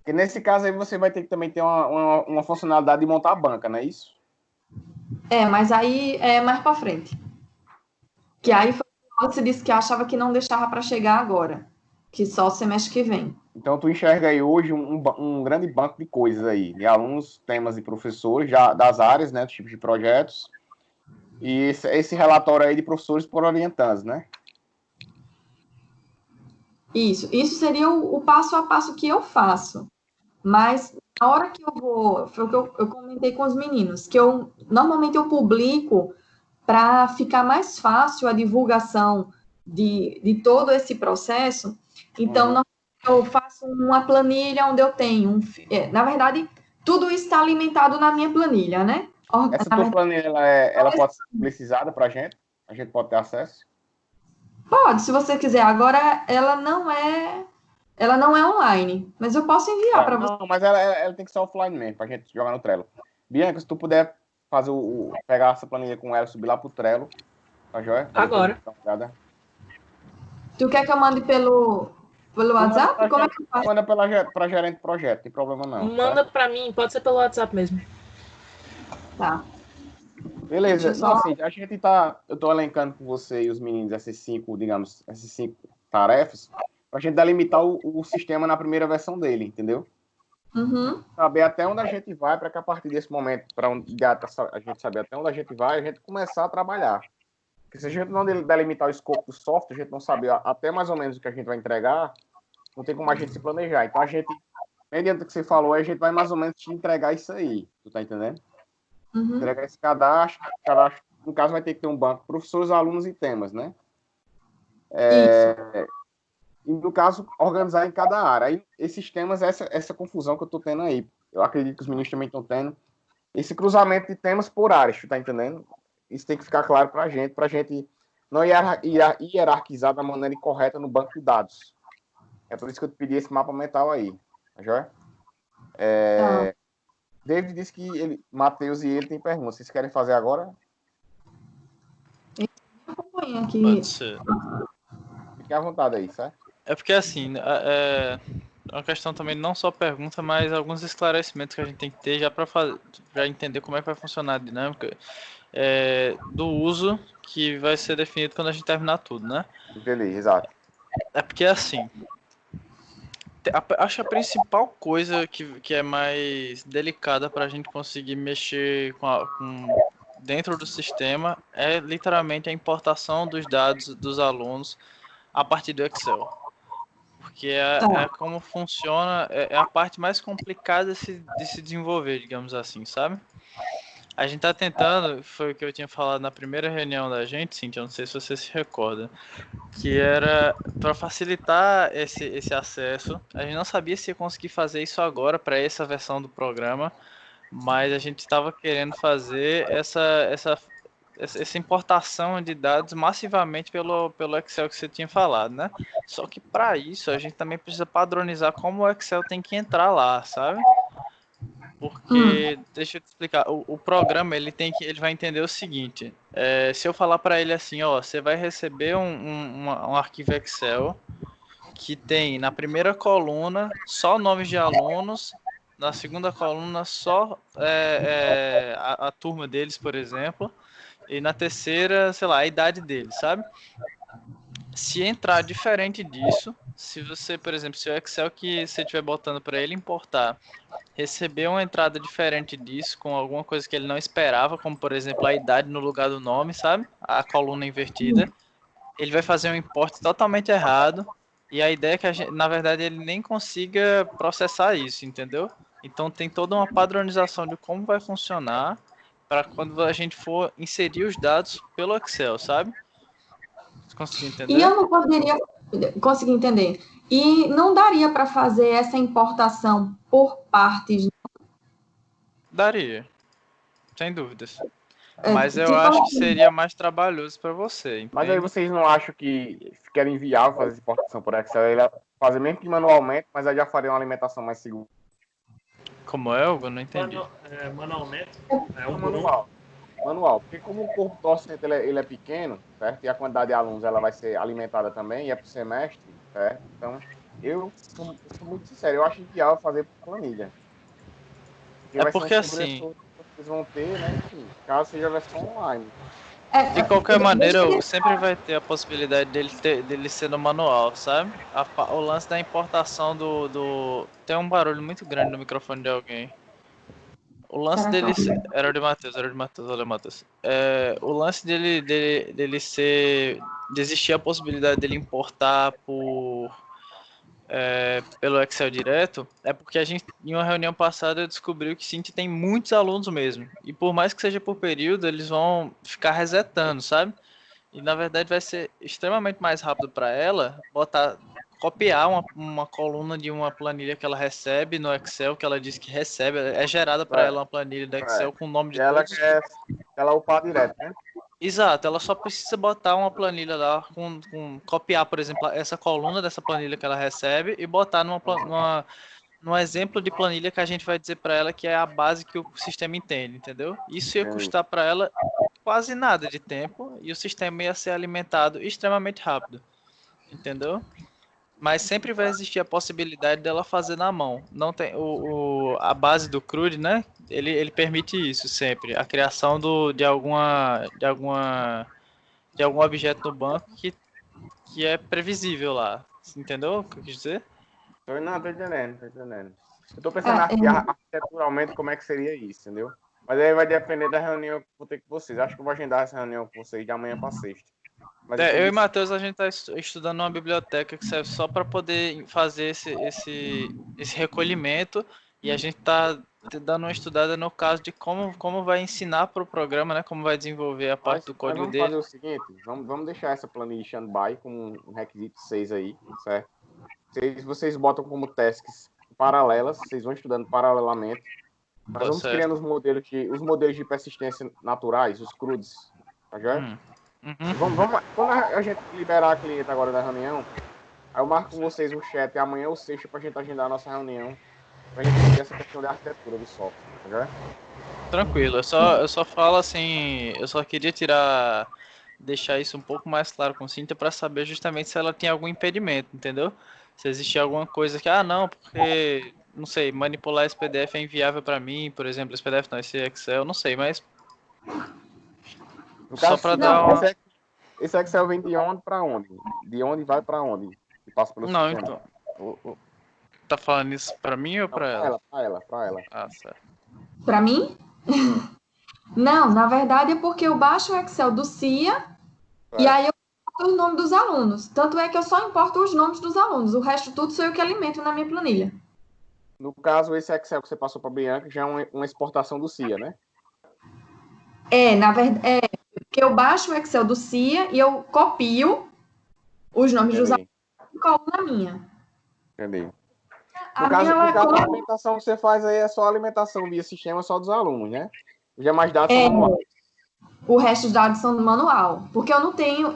E nesse caso aí você vai ter que também ter uma funcionalidade de montar a banca, não é isso? Mas aí é mais para frente. Que aí você disse que achava que não deixava para chegar agora, que só o semestre que vem. Então tu enxerga aí hoje um grande banco de coisas aí, de alunos, temas e professores já das áreas, né, dos tipos de projetos, e esse relatório aí de professores por orientandos, né? Isso seria o passo a passo que eu faço. Mas na hora que eu vou, foi o que eu comentei com os meninos, que normalmente eu publico para ficar mais fácil a divulgação de todo esse processo. Então, eu faço uma planilha onde eu tenho, na verdade, tudo isso está alimentado na minha planilha, né? Essa tua planilha, ela pode ser publicizada para a gente pode ter acesso? Pode, se você quiser. Agora, ela não é online, mas eu posso enviar para você. Não, mas ela tem que ser offline mesmo, para a gente jogar no Trello. Bianca, se tu puder fazer pegar essa planilha com ela, subir lá pro Trello, tá joia? Agora. Tu quer que eu mande pelo WhatsApp? Como é que eu faço? Manda para gerente de projeto, não tem problema não. Manda para mim, pode ser pelo WhatsApp mesmo. Tá. Beleza, então, assim, eu tô elencando com você e os meninos essas 5 tarefas, pra gente delimitar o sistema na primeira versão dele, entendeu? Saber até onde a gente vai, para que a partir desse momento, a gente saber até onde a gente vai, a gente começar a trabalhar. Porque se a gente não delimitar o escopo do software, a gente não saber até mais ou menos o que a gente vai entregar, não tem como a gente se planejar. Então, mediante o que você falou, a gente vai mais ou menos te entregar isso aí, tu tá entendendo? Entregar esse cadastro, no caso vai ter que ter um banco, professores, alunos e temas, né? E no caso, organizar em cada área. Aí, esses temas, essa confusão que eu tô tendo aí, eu acredito que os meninos também estão tendo, esse cruzamento de temas por áreas, tu tá entendendo? Isso tem que ficar claro pra gente não hierarquizar da maneira incorreta no banco de dados. É por isso que eu te pedi esse mapa mental aí, tá joia? David disse que Matheus e ele têm perguntas. Vocês querem fazer agora? Acompanha aqui. Pode ser. Fique à vontade aí, certo? É porque assim, é uma questão também não só pergunta, mas alguns esclarecimentos que a gente tem que ter já para entender como é que vai funcionar a dinâmica do uso que vai ser definido quando a gente terminar tudo, né? Beleza, exato. É porque assim, acho que a principal coisa que é mais delicada para a gente conseguir mexer com dentro do sistema é literalmente a importação dos dados dos alunos a partir do Excel. Porque é como funciona, é a parte mais complicada de se desenvolver, digamos assim, sabe? A gente tá tentando, foi o que eu tinha falado na primeira reunião da gente, Cíntia, eu não sei se você se recorda, que era para facilitar esse acesso. A gente não sabia se ia conseguir fazer isso agora para essa versão do programa, mas a gente estava querendo fazer essa importação de dados massivamente pelo Excel que você tinha falado, né? Só que para isso a gente também precisa padronizar como o Excel tem que entrar lá, sabe? Porque, deixa eu te explicar, o programa ele vai entender o seguinte: se eu falar para ele assim, ó, você vai receber um arquivo Excel que tem na primeira coluna só nomes de alunos, na segunda coluna só a turma deles, por exemplo, e na terceira, sei lá, a idade deles, sabe? Se entrar diferente disso, se você, por exemplo, se o Excel que você estiver botando para ele importar receber uma entrada diferente disso, com alguma coisa que ele não esperava, como por exemplo a idade no lugar do nome, sabe? A coluna invertida, ele vai fazer um import totalmente errado. E a ideia é que na verdade ele nem consiga processar isso, entendeu? Então tem toda uma padronização de como vai funcionar para quando a gente for inserir os dados pelo Excel, sabe? Você conseguiu entender? E eu não poderia conseguir entender. E não daria para fazer essa importação por partes. Daria, sem dúvidas. Mas eu Tipo acho que assim, seria mais trabalhoso para você, Mas aí entende? vocês não acham que ficaria inviável fazer essa importação por Excel? Ele ia fazer mesmo que manualmente, mas aí já faria uma alimentação mais segura. Como é, Hugo? Eu não entendi. Manualmente, é um por um. Manual. Porque como o corpo docente ele é pequeno, certo? E a quantidade de alunos ela vai ser alimentada também, e é por semestre, certo? Então, eu sou muito sincero, eu acho inviável fazer por planilha. Porque É vai ser um porque assim, sobressalto que vocês vão ter, né? Enfim, caso seja a versão online. de qualquer maneira, sempre vai ter a possibilidade dele ser no manual, sabe? O lance da importação Tem um barulho muito grande no microfone de alguém. O lance será dele que ser... Era de Matheus, olha, Matheus. O lance dele ser... De existir a possibilidade dele importar pelo Excel direto, é porque a gente, em uma reunião passada, descobriu que Cinti tem muitos alunos mesmo. E por mais que seja por período, eles vão ficar resetando, sabe? E na verdade vai ser extremamente mais rápido para ela copiar uma coluna de uma planilha que ela recebe no Excel, que ela diz que recebe, é gerada para ela uma planilha do Excel com o nome de E ela todos. quer ela upar direto, né? Exato, ela só precisa botar uma planilha lá, copiar, por exemplo, essa coluna dessa planilha que ela recebe e botar num exemplo de planilha que a gente vai dizer para ela que é a base que o sistema entende, entendeu? Isso ia custar para ela quase nada de tempo e o sistema ia ser alimentado extremamente rápido, entendeu? Mas sempre vai existir a possibilidade dela fazer na mão. Não tem a base do CRUD, né? Ele permite isso sempre, a criação de algum objeto no banco que é previsível lá. Entendeu o que eu quis dizer? Tô entendendo. Eu tô pensando aqui arquiteturalmente como é que seria isso, entendeu? Mas aí vai depender da reunião que eu vou ter com vocês. Acho que eu vou agendar essa reunião com vocês de amanhã para sexta. Mas Eu e Matheus, a gente tá estudando uma biblioteca que serve só para poder fazer esse recolhimento e a gente tá dando uma estudada no caso de como vai ensinar para o programa, né? Como vai desenvolver a parte do Mas código vamos fazer dele. o seguinte, vamos deixar essa planilha stand-by com um requisito 6 aí, certo? Vocês botam como tasks paralelas, vocês vão estudando paralelamente. Nós Tá vamos certo. criando os modelos de persistência naturais, os CRUDs, tá joia? Quando a gente liberar a cliente agora da reunião, aí eu marco com vocês o chat amanhã ou sexta pra gente agendar a nossa reunião, pra gente discutir essa questão da arquitetura do software, tá joia? Tranquilo, eu só falo assim, eu só queria deixar isso um pouco mais claro com Cintia para saber justamente se ela tem algum impedimento, entendeu? Se existir alguma coisa que, não, porque, não sei, manipular esse PDF é inviável para mim, por exemplo, esse PDF não, esse Excel, não sei, mas No só caso, para dar uma... esse Excel vem de onde para onde? De onde vai para onde? Que passa pelo Não, sistema. então, tá falando isso para mim ou Não, para ela? para ela. Ah, certo. para mim? Não, na verdade é porque eu baixo o Excel do CIA e aí eu importo o nome dos alunos. Tanto é que eu só importo os nomes dos alunos. O resto tudo sou eu que alimento na minha planilha. No caso, esse Excel que você passou para a Bianca já é uma exportação do CIA, né? Na verdade, porque eu baixo o Excel do CIA e eu copio os nomes dos alunos Entendi, e colo na minha. entendi. No A minha, caso, ela, a alimentação que você faz aí é só alimentação via sistema só dos alunos, né? Já mais dados são manuais. o resto dos dados são do manual. Porque eu não tenho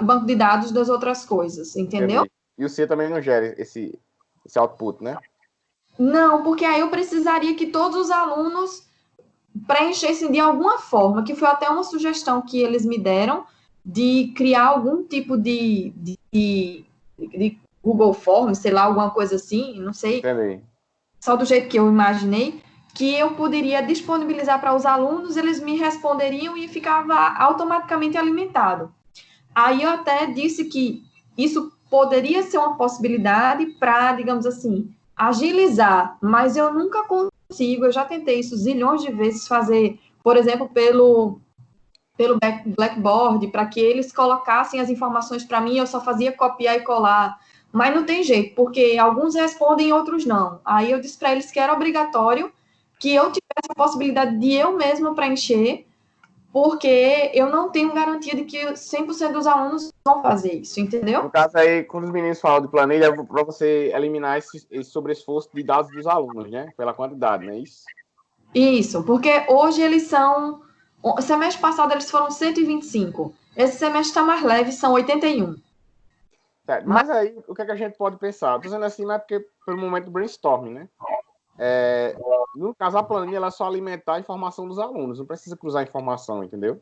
banco de dados das outras coisas, entendeu? Entendi. E o CIA também não gera esse output, né? Não, porque aí eu precisaria que todos os alunos preenchessem de alguma forma, que foi até uma sugestão que eles me deram, de criar algum tipo de Google Forms, sei lá, alguma coisa assim, não sei, Entendi. só do jeito que eu imaginei, que eu poderia disponibilizar para os alunos, eles me responderiam e ficava automaticamente alimentado. Aí eu até disse que isso poderia ser uma possibilidade para, digamos assim, agilizar, mas eu nunca consigo, eu já tentei isso zilhões de vezes fazer, por exemplo, pelo Blackboard, para que eles colocassem as informações para mim, eu só fazia copiar e colar. Mas não tem jeito, porque alguns respondem e outros não. Aí eu disse para eles que era obrigatório que eu tivesse a possibilidade de eu mesma preencher, porque eu não tenho garantia de que 100% dos alunos vão fazer isso, entendeu? No caso aí, quando os meninos falam de planilha, é para você eliminar esse sobreesforço de dados dos alunos, né? Pela quantidade, não é isso? Isso, porque hoje eles são. O semestre passado eles foram 125. Esse semestre está mais leve, são 81. Certo. Mas aí, o que é que a gente pode pensar? Estou dizendo assim, mas porque pelo momento do brainstorming, né? No caso, a planilha ela é só alimentar a informação dos alunos, não precisa cruzar informação, entendeu?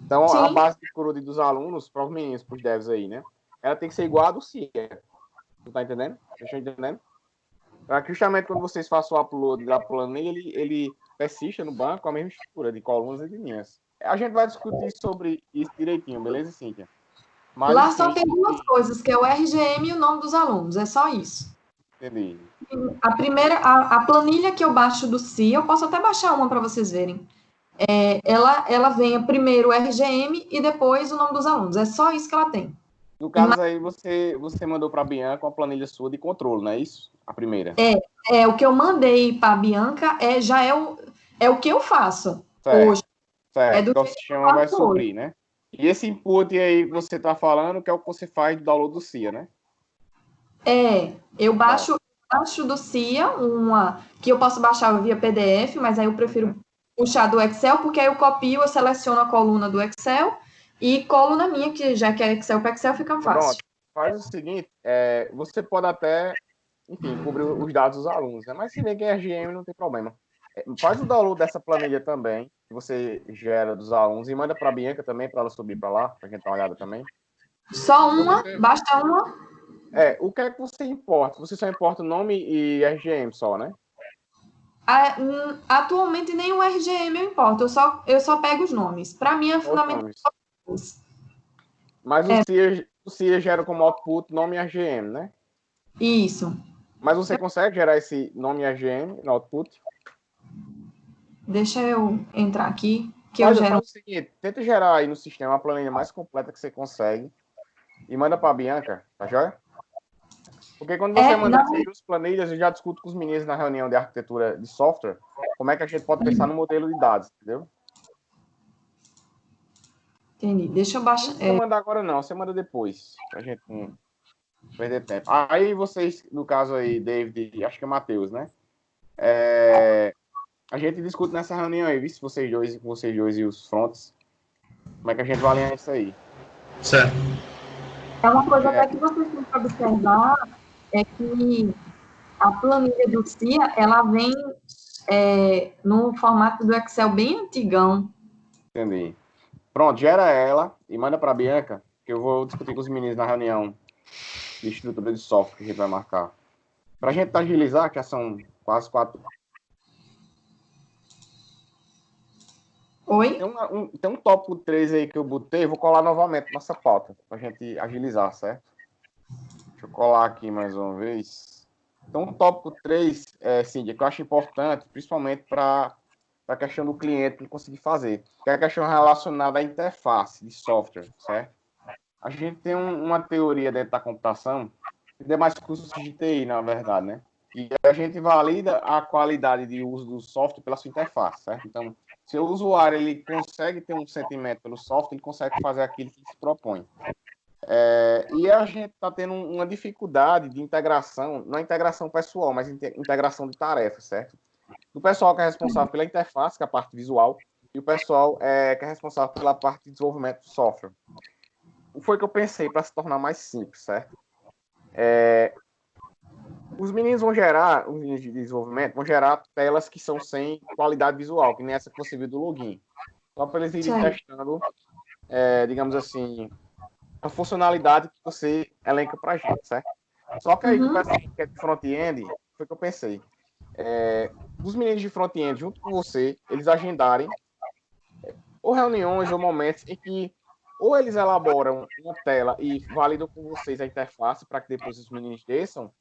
Então, a Sim, base de CRUD dos alunos, para os meninos, para os devs aí, né? Ela tem que ser igual a do CIA. Tu tá entendendo? Deixa eu entendendo? Para que justamente quando vocês façam o upload da planilha, ele persista no banco com a mesma estrutura de colunas e de linhas. A gente vai discutir sobre isso direitinho, beleza, Cíntia? Mas, lá só assim, tem duas coisas, que é o RGM e o nome dos alunos, é só isso. entendi. A primeira, a planilha que eu baixo do CIA, eu posso até baixar uma para vocês verem. Ela vem primeiro o RGM e depois o nome dos alunos. É só isso que ela tem. No caso aí, você mandou para a Bianca uma planilha sua de controle, não é isso? A primeira. O que eu mandei para a Bianca já é o que eu faço Certo, hoje. É certo. do Que o jeito que eu sistema vai faço hoje. suprir, né? E esse input aí que você está falando, que é o que você faz do download do CIA, né? Eu Pronto. baixo do CIA uma que eu posso baixar via PDF, mas aí eu prefiro puxar do Excel, porque aí eu copio, eu seleciono a coluna do Excel e colo na minha, que já que é Excel para Excel, fica fácil. Pronto. Faz o seguinte, você pode até, enfim, cobrir os dados dos alunos, né? Mas se vê que é RGM, não tem problema. Faz o download dessa planilha também, que você gera dos alunos, e manda para a Bianca também, para ela subir para lá, para a gente dar uma olhada também. Só Então, uma, basta uma. o que é que você importa? Você só importa o nome e RGM só, né? Atualmente nem o RGM eu importo, eu só pego os nomes. Para mim é Só os fundamental. nomes. Mas o CIA gera como output nome e RGM, né? Isso. Mas você consegue gerar esse nome e RGM no output? Deixa eu entrar aqui, que eu Faz gero. o seguinte, tenta gerar aí no sistema a planilha mais completa que você consegue e manda para a Bianca, tá joia? Porque quando você manda essas duas planilhas, eu já discuto com os meninos na reunião de arquitetura de software como é que a gente pode pensar no modelo de dados, entendeu? Entendi. Deixa eu baixar. Não precisa mandar agora não, você manda depois, pra gente não perder tempo. Aí vocês, no caso aí, David, acho que é Matheus, né? A gente discute nessa reunião aí, viu? Se vocês dois e os fronts, como é que a gente vai alinhar isso aí? Certo. É uma coisa até que vocês têm que observar, é que a planilha do CIA, ela vem no formato do Excel bem antigão. Entendi. Pronto, gera ela e manda para a Bianca, que eu vou discutir com os meninos na reunião de estrutura de software que a gente vai marcar. Para a gente agilizar, que já são quase 4. Oi? Tem um tópico 3 aí que eu botei, vou colar novamente nossa pauta, para a gente agilizar, certo? Deixa eu colar aqui mais uma vez. Então, o tópico 3, Cíndia, que eu acho importante, principalmente para a questão do cliente conseguir fazer, que é a questão relacionada à interface de software, certo? A gente tem uma teoria dentro da computação, que tem mais cursos de TI, na verdade, né? E a gente valida a qualidade de uso do software pela sua interface, certo? Então, se o usuário ele consegue ter um sentimento pelo software, ele consegue fazer aquilo que se propõe. E a gente está tendo uma dificuldade de integração, não integração pessoal, mas integração de tarefas, certo? O pessoal que é responsável pela interface, que é a parte visual, e o pessoal que é responsável pela parte de desenvolvimento do software. O que foi que eu pensei para se tornar mais simples, certo? Os meninos de desenvolvimento vão gerar telas que são sem qualidade visual, que nem essa que você viu do login. Só para eles irem testando, digamos assim, a funcionalidade que você elenca para a gente, certo? Só que aí, o pessoal que é de front-end, foi o que eu pensei. Os meninos de front-end, junto com você, eles agendarem ou reuniões ou momentos em que ou eles elaboram uma tela e validam com vocês a interface para que depois os meninos desçam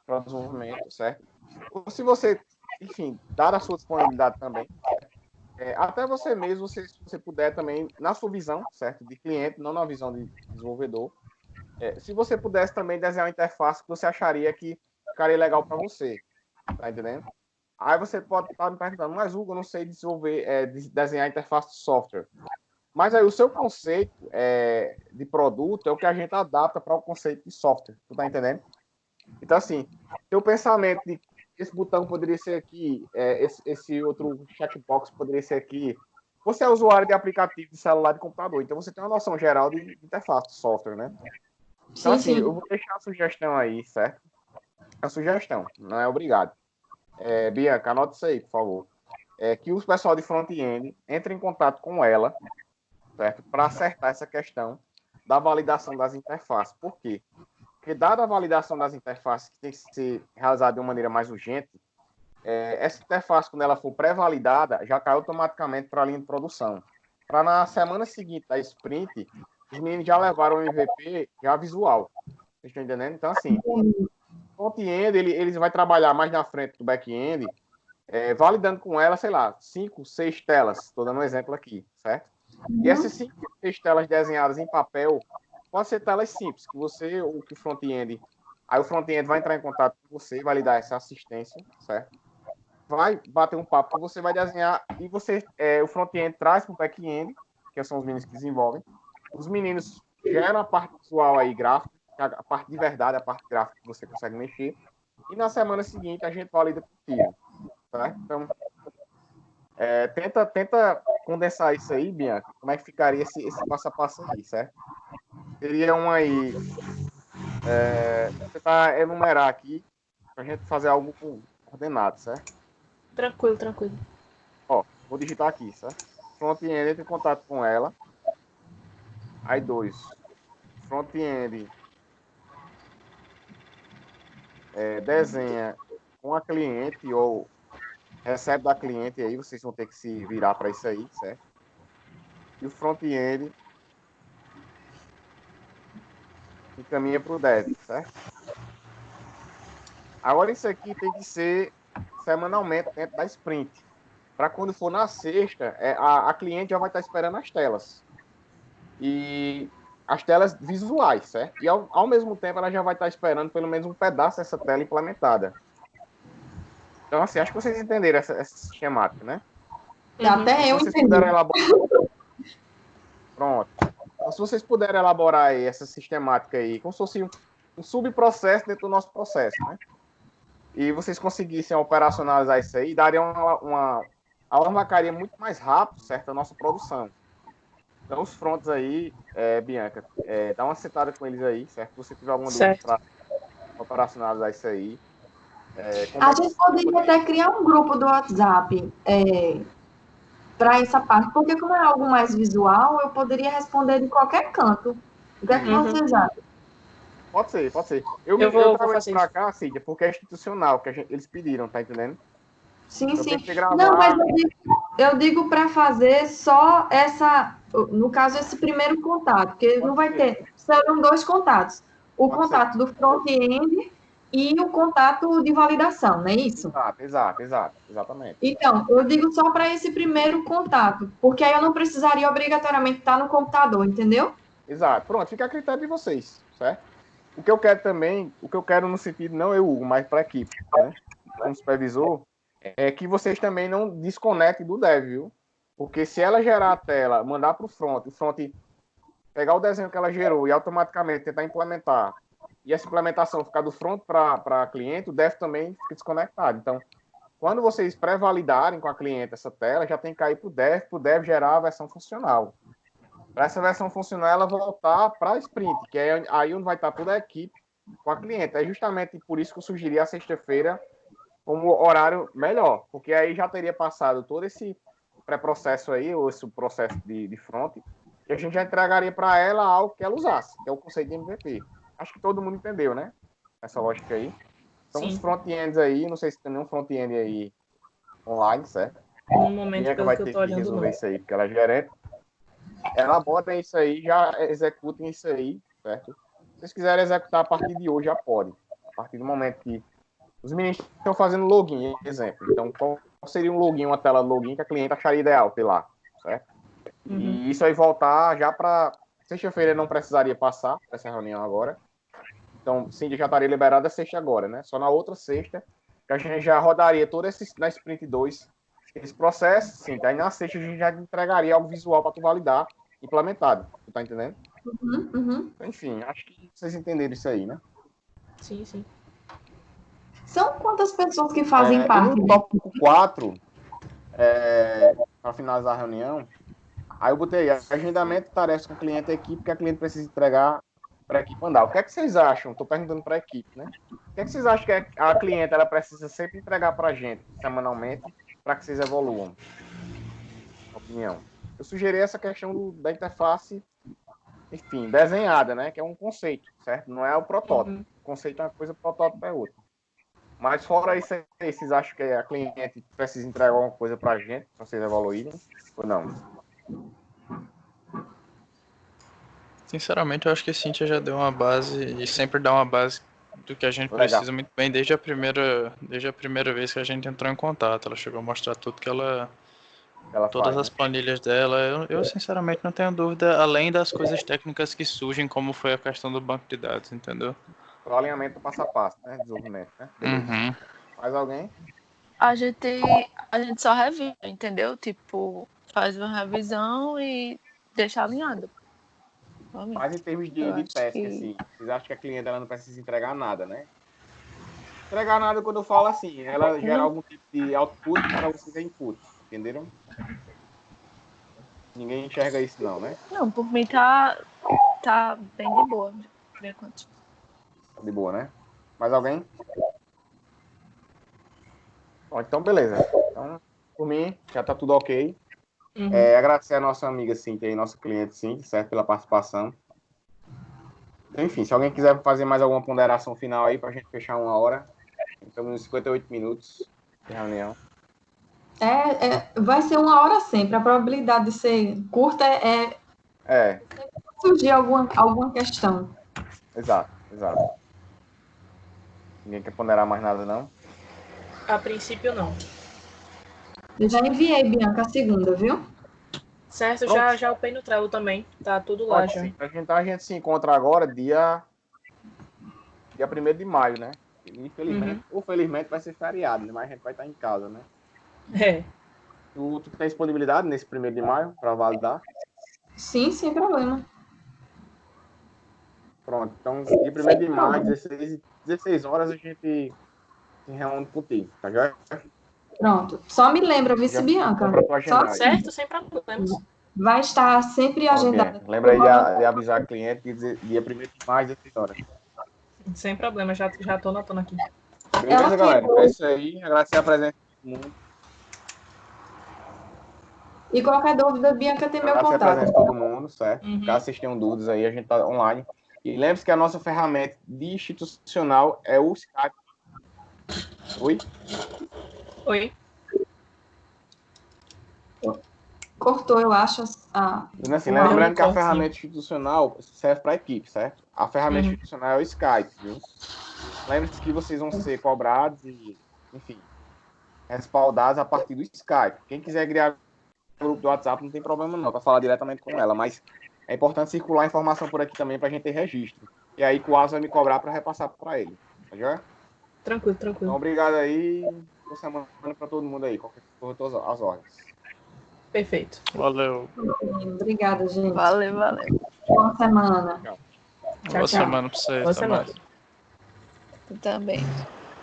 para o desenvolvimento, certo? Ou se você, enfim, dar a sua disponibilidade também, até você mesmo, se você puder também, na sua visão, certo, de cliente, não na visão de desenvolvedor, se você pudesse também desenhar uma interface que você acharia que ficaria legal para você, tá entendendo? Aí você pode estar me perguntando, mas Hugo, eu não sei desenvolver, desenhar interface de software. Mas aí o seu conceito de produto é o que a gente adapta para o conceito de software, tu tá entendendo? Então, assim, teu pensamento de esse botão poderia ser aqui, esse outro checkbox poderia ser aqui. Você é usuário de aplicativo de celular e de computador, então você tem uma noção geral de interface de software, né? Então, Sim, assim, sim. eu vou deixar a sugestão aí, certo? A sugestão, não é obrigado. Bianca, anota isso aí, por favor. Que o pessoal de front-end entre em contato com ela, certo? Para acertar essa questão da validação das interfaces. Por quê? Porque, dada a validação das interfaces que tem que ser realizada de uma maneira mais urgente, essa interface, quando ela for pré-validada, já cai automaticamente para a linha de produção. Para na semana seguinte da sprint, os meninos já levaram o MVP já visual. Vocês estão entendendo? Então, assim, o front-end, ele vai trabalhar mais na frente do back-end, validando com ela, sei lá, 5, 6 telas. Estou dando um exemplo aqui, certo? E essas 5, 6 telas desenhadas em papel, pode ser telas simples, que você ou que o front-end... Aí o front-end vai entrar em contato com você, vai lhe dar essa assistência, certo? Vai bater um papo com você, vai desenhar, e você, o front-end traz para o back-end, que são os meninos que desenvolvem. Os meninos geram a parte visual aí, gráfica, a parte de verdade, a parte gráfica que você consegue mexer. E na semana seguinte a gente valida contigo, certo? Então, tenta condensar isso aí, Bianca. Como é que ficaria esse passo a passo aí, certo? Seria um aí. Vou tentar enumerar aqui para a gente fazer algo coordenado, certo? Tranquilo, tranquilo. Ó, vou digitar aqui, certo? Front-end entra em contato com ela. Aí 2. Front-end desenha com a cliente ou recebe da cliente, e aí vocês vão ter que se virar para isso aí, certo? E o front-end encaminha para o dev, certo? Agora isso aqui tem que ser semanalmente dentro da sprint. Para quando for na sexta, a cliente já vai estar esperando as telas. E as telas visuais, certo? E ao mesmo tempo ela já vai estar esperando pelo menos um pedaço dessa tela implementada. Então, assim, acho que vocês entenderam essa sistemática, né? Até eu vocês entendi. puderem elaborar... Pronto. Então, se vocês puderem elaborar aí essa sistemática aí, como se fosse um subprocesso dentro do nosso processo, né? E vocês conseguissem operacionalizar isso aí, daria uma alavancaria muito mais rápido, certo? A nossa produção. Então, os fronts aí, Bianca, dá uma sentada com eles aí, certo? Se você tiver alguma dúvida para operacionalizar isso aí. A gente poderia até criar um grupo do WhatsApp para essa parte, porque como é algo mais visual, eu poderia responder de qualquer canto. O que é que vocês acham? Pode ser. Eu trago isso para cá, Cíntia, porque é institucional, que eles pediram, tá entendendo? Sim, então, sim. Gravar... Não, mas eu digo para fazer só no caso, esse primeiro contato, porque não vai ter, serão 2 contatos. O contato do front-end e o contato de validação, não é isso? Exatamente. Então, eu digo só para esse primeiro contato, porque aí eu não precisaria obrigatoriamente estar no computador, entendeu? Exato. Pronto, fica a critério de vocês, certo? O que eu quero também, o que eu quero no sentido, não eu, Hugo, mas para a equipe, né? Como supervisor, é que vocês também não desconectem do dev, viu? Porque se ela gerar a tela, mandar para o front pegar o desenho que ela gerou e automaticamente tentar implementar, e essa implementação ficar do front para cliente, o dev também fica desconectado. Então, quando vocês pré-validarem com a cliente essa tela, já tem que cair para o dev gerar a versão funcional. Para essa versão funcional, ela voltar para a sprint, que é aí onde vai estar toda a equipe com a cliente. É justamente por isso que eu sugeri a sexta-feira como horário melhor, porque aí já teria passado todo esse pré-processo aí, ou esse processo de front, e a gente já entregaria para ela algo que ela usasse, que é o conceito de MVP. Acho que todo mundo entendeu, né? Essa lógica aí. Então, os front-ends aí, não sei se tem nenhum front-end aí online, certo? No momento, Bianca pelo vai que eu ter tô que olhando, resolver não. isso aí, porque ela é gerente. Elaborem isso aí, já executem isso aí, certo? Se vocês quiserem executar a partir de hoje, já pode. A partir do momento que os meninos estão fazendo login, exemplo. Então, qual seria um login, uma tela de login que a cliente acharia ideal ter lá, certo? E isso aí voltar já para sexta-feira, não precisaria passar para essa reunião agora. Então, sim, já estaria liberada a sexta agora, né? Só na outra sexta, que a gente já rodaria todo esse, na Sprint 2, esse processo, sim. Daí na sexta a gente já entregaria algo visual para tu validar, implementado. Tu tá entendendo? Enfim, acho que vocês entenderam isso aí, né? Sim, sim. São quantas pessoas que fazem E parte? no tópico 4, para finalizar a reunião, aí eu botei agendamento de tarefas com o cliente e equipe que a cliente precisa entregar para a equipe andar. O que é que vocês acham? Estou perguntando para a equipe, né? O que é que vocês acham que a cliente ela precisa sempre entregar para a gente semanalmente para que vocês evoluam? Opinião. Eu sugeri essa questão da interface, enfim, desenhada, né? Que é um conceito, certo? Não é o protótipo. O conceito é uma coisa, o protótipo é outra. Mas fora isso aí, vocês acham que a cliente precisa entregar alguma coisa para a gente, para vocês evoluírem, ou não? Sinceramente, eu acho que a Cintia já deu uma base e sempre dá uma base do que a gente Legal. precisa muito bem desde a primeira vez que a gente entrou em contato. Ela chegou a mostrar tudo que ela todas faz, as né? planilhas dela. Eu sinceramente não tenho dúvida, além das coisas técnicas que surgem, como foi a questão do banco de dados, entendeu? O alinhamento passo a passo, né? Desenvolvimento, né? Beleza. Uhum. Mais alguém? A gente só revisa, entendeu? Tipo, faz uma revisão e deixa alinhado. Realmente. Mas em termos Eu de acho task, que assim, vocês acham que a cliente ela não precisa entregar nada, né? Entregar nada quando eu falo assim, ela gera não, algum tipo de output para você ter input, entenderam? Ninguém enxerga isso não, né? não, por mim tá bem de boa, por enquanto. De boa, né? Mais alguém? Bom, então, beleza. Então, por mim, já tá tudo ok. Agradecer a nossa amiga Cintia e nossa cliente Cintia, certo? Pela participação. Enfim, se alguém quiser fazer mais alguma ponderação final aí pra gente fechar uma hora, estamos nos 58 minutos de reunião. Vai ser uma hora sempre. A probabilidade de ser curta é surgir alguma questão. Exato. Ninguém quer ponderar mais nada, não? A princípio, não. Eu já enviei, Bianca, a segunda, viu? Certo, Pronto. já upei no Trello também. Tá tudo lá Pode já. sim. A gente se encontra agora dia 1º de maio, né? Infelizmente, ou felizmente vai ser feriado, né? Mas a gente vai estar em casa, né? É. Tu tem disponibilidade nesse 1º de maio para validar? Sim, sem problema. Pronto. Então, dia 1º de maio, 16 horas, a gente se reúne contigo, tá joia? Pronto. Só me lembra, vice Bianca. Pra tua Só agenda aí. Certo, sem problemas. vai estar sempre agendada. Lembra aí de avisar a cliente que dia 1º de maio, 16 horas. Sem problema, já tô anotando aqui. Beleza, galera? É isso aí. Agradecer a presença de todo mundo. E qualquer dúvida, Bianca tem meu Agradecer a presença de contato. todo mundo, certo? Caso vocês tenham dúvidas aí, a gente tá online. E lembre-se que a nossa ferramenta de institucional é o Skype. Oi? Oi. cortou, eu acho, Dizendo assim, Não, lembrando que a corte, ferramenta institucional serve para a equipe, certo? A ferramenta Uhum. institucional é o Skype, viu? Lembre-se que vocês vão ser cobrados e, enfim, respaldados a partir do Skype. Quem quiser criar grupo do WhatsApp não tem problema não, para falar diretamente com ela, mas é importante circular a informação por aqui também para a gente ter registro. E aí o Asa vai me cobrar para repassar para ele. Tá joia? Tranquilo, Então, tranquilo. obrigado aí. Boa semana para todo mundo aí. Qualquer coisa, eu tô às ordens. Perfeito. Valeu. Obrigada, gente. Valeu. Boa semana. Tchau, Boa tchau. semana pra vocês. Boa Até semana. mais. Tu também.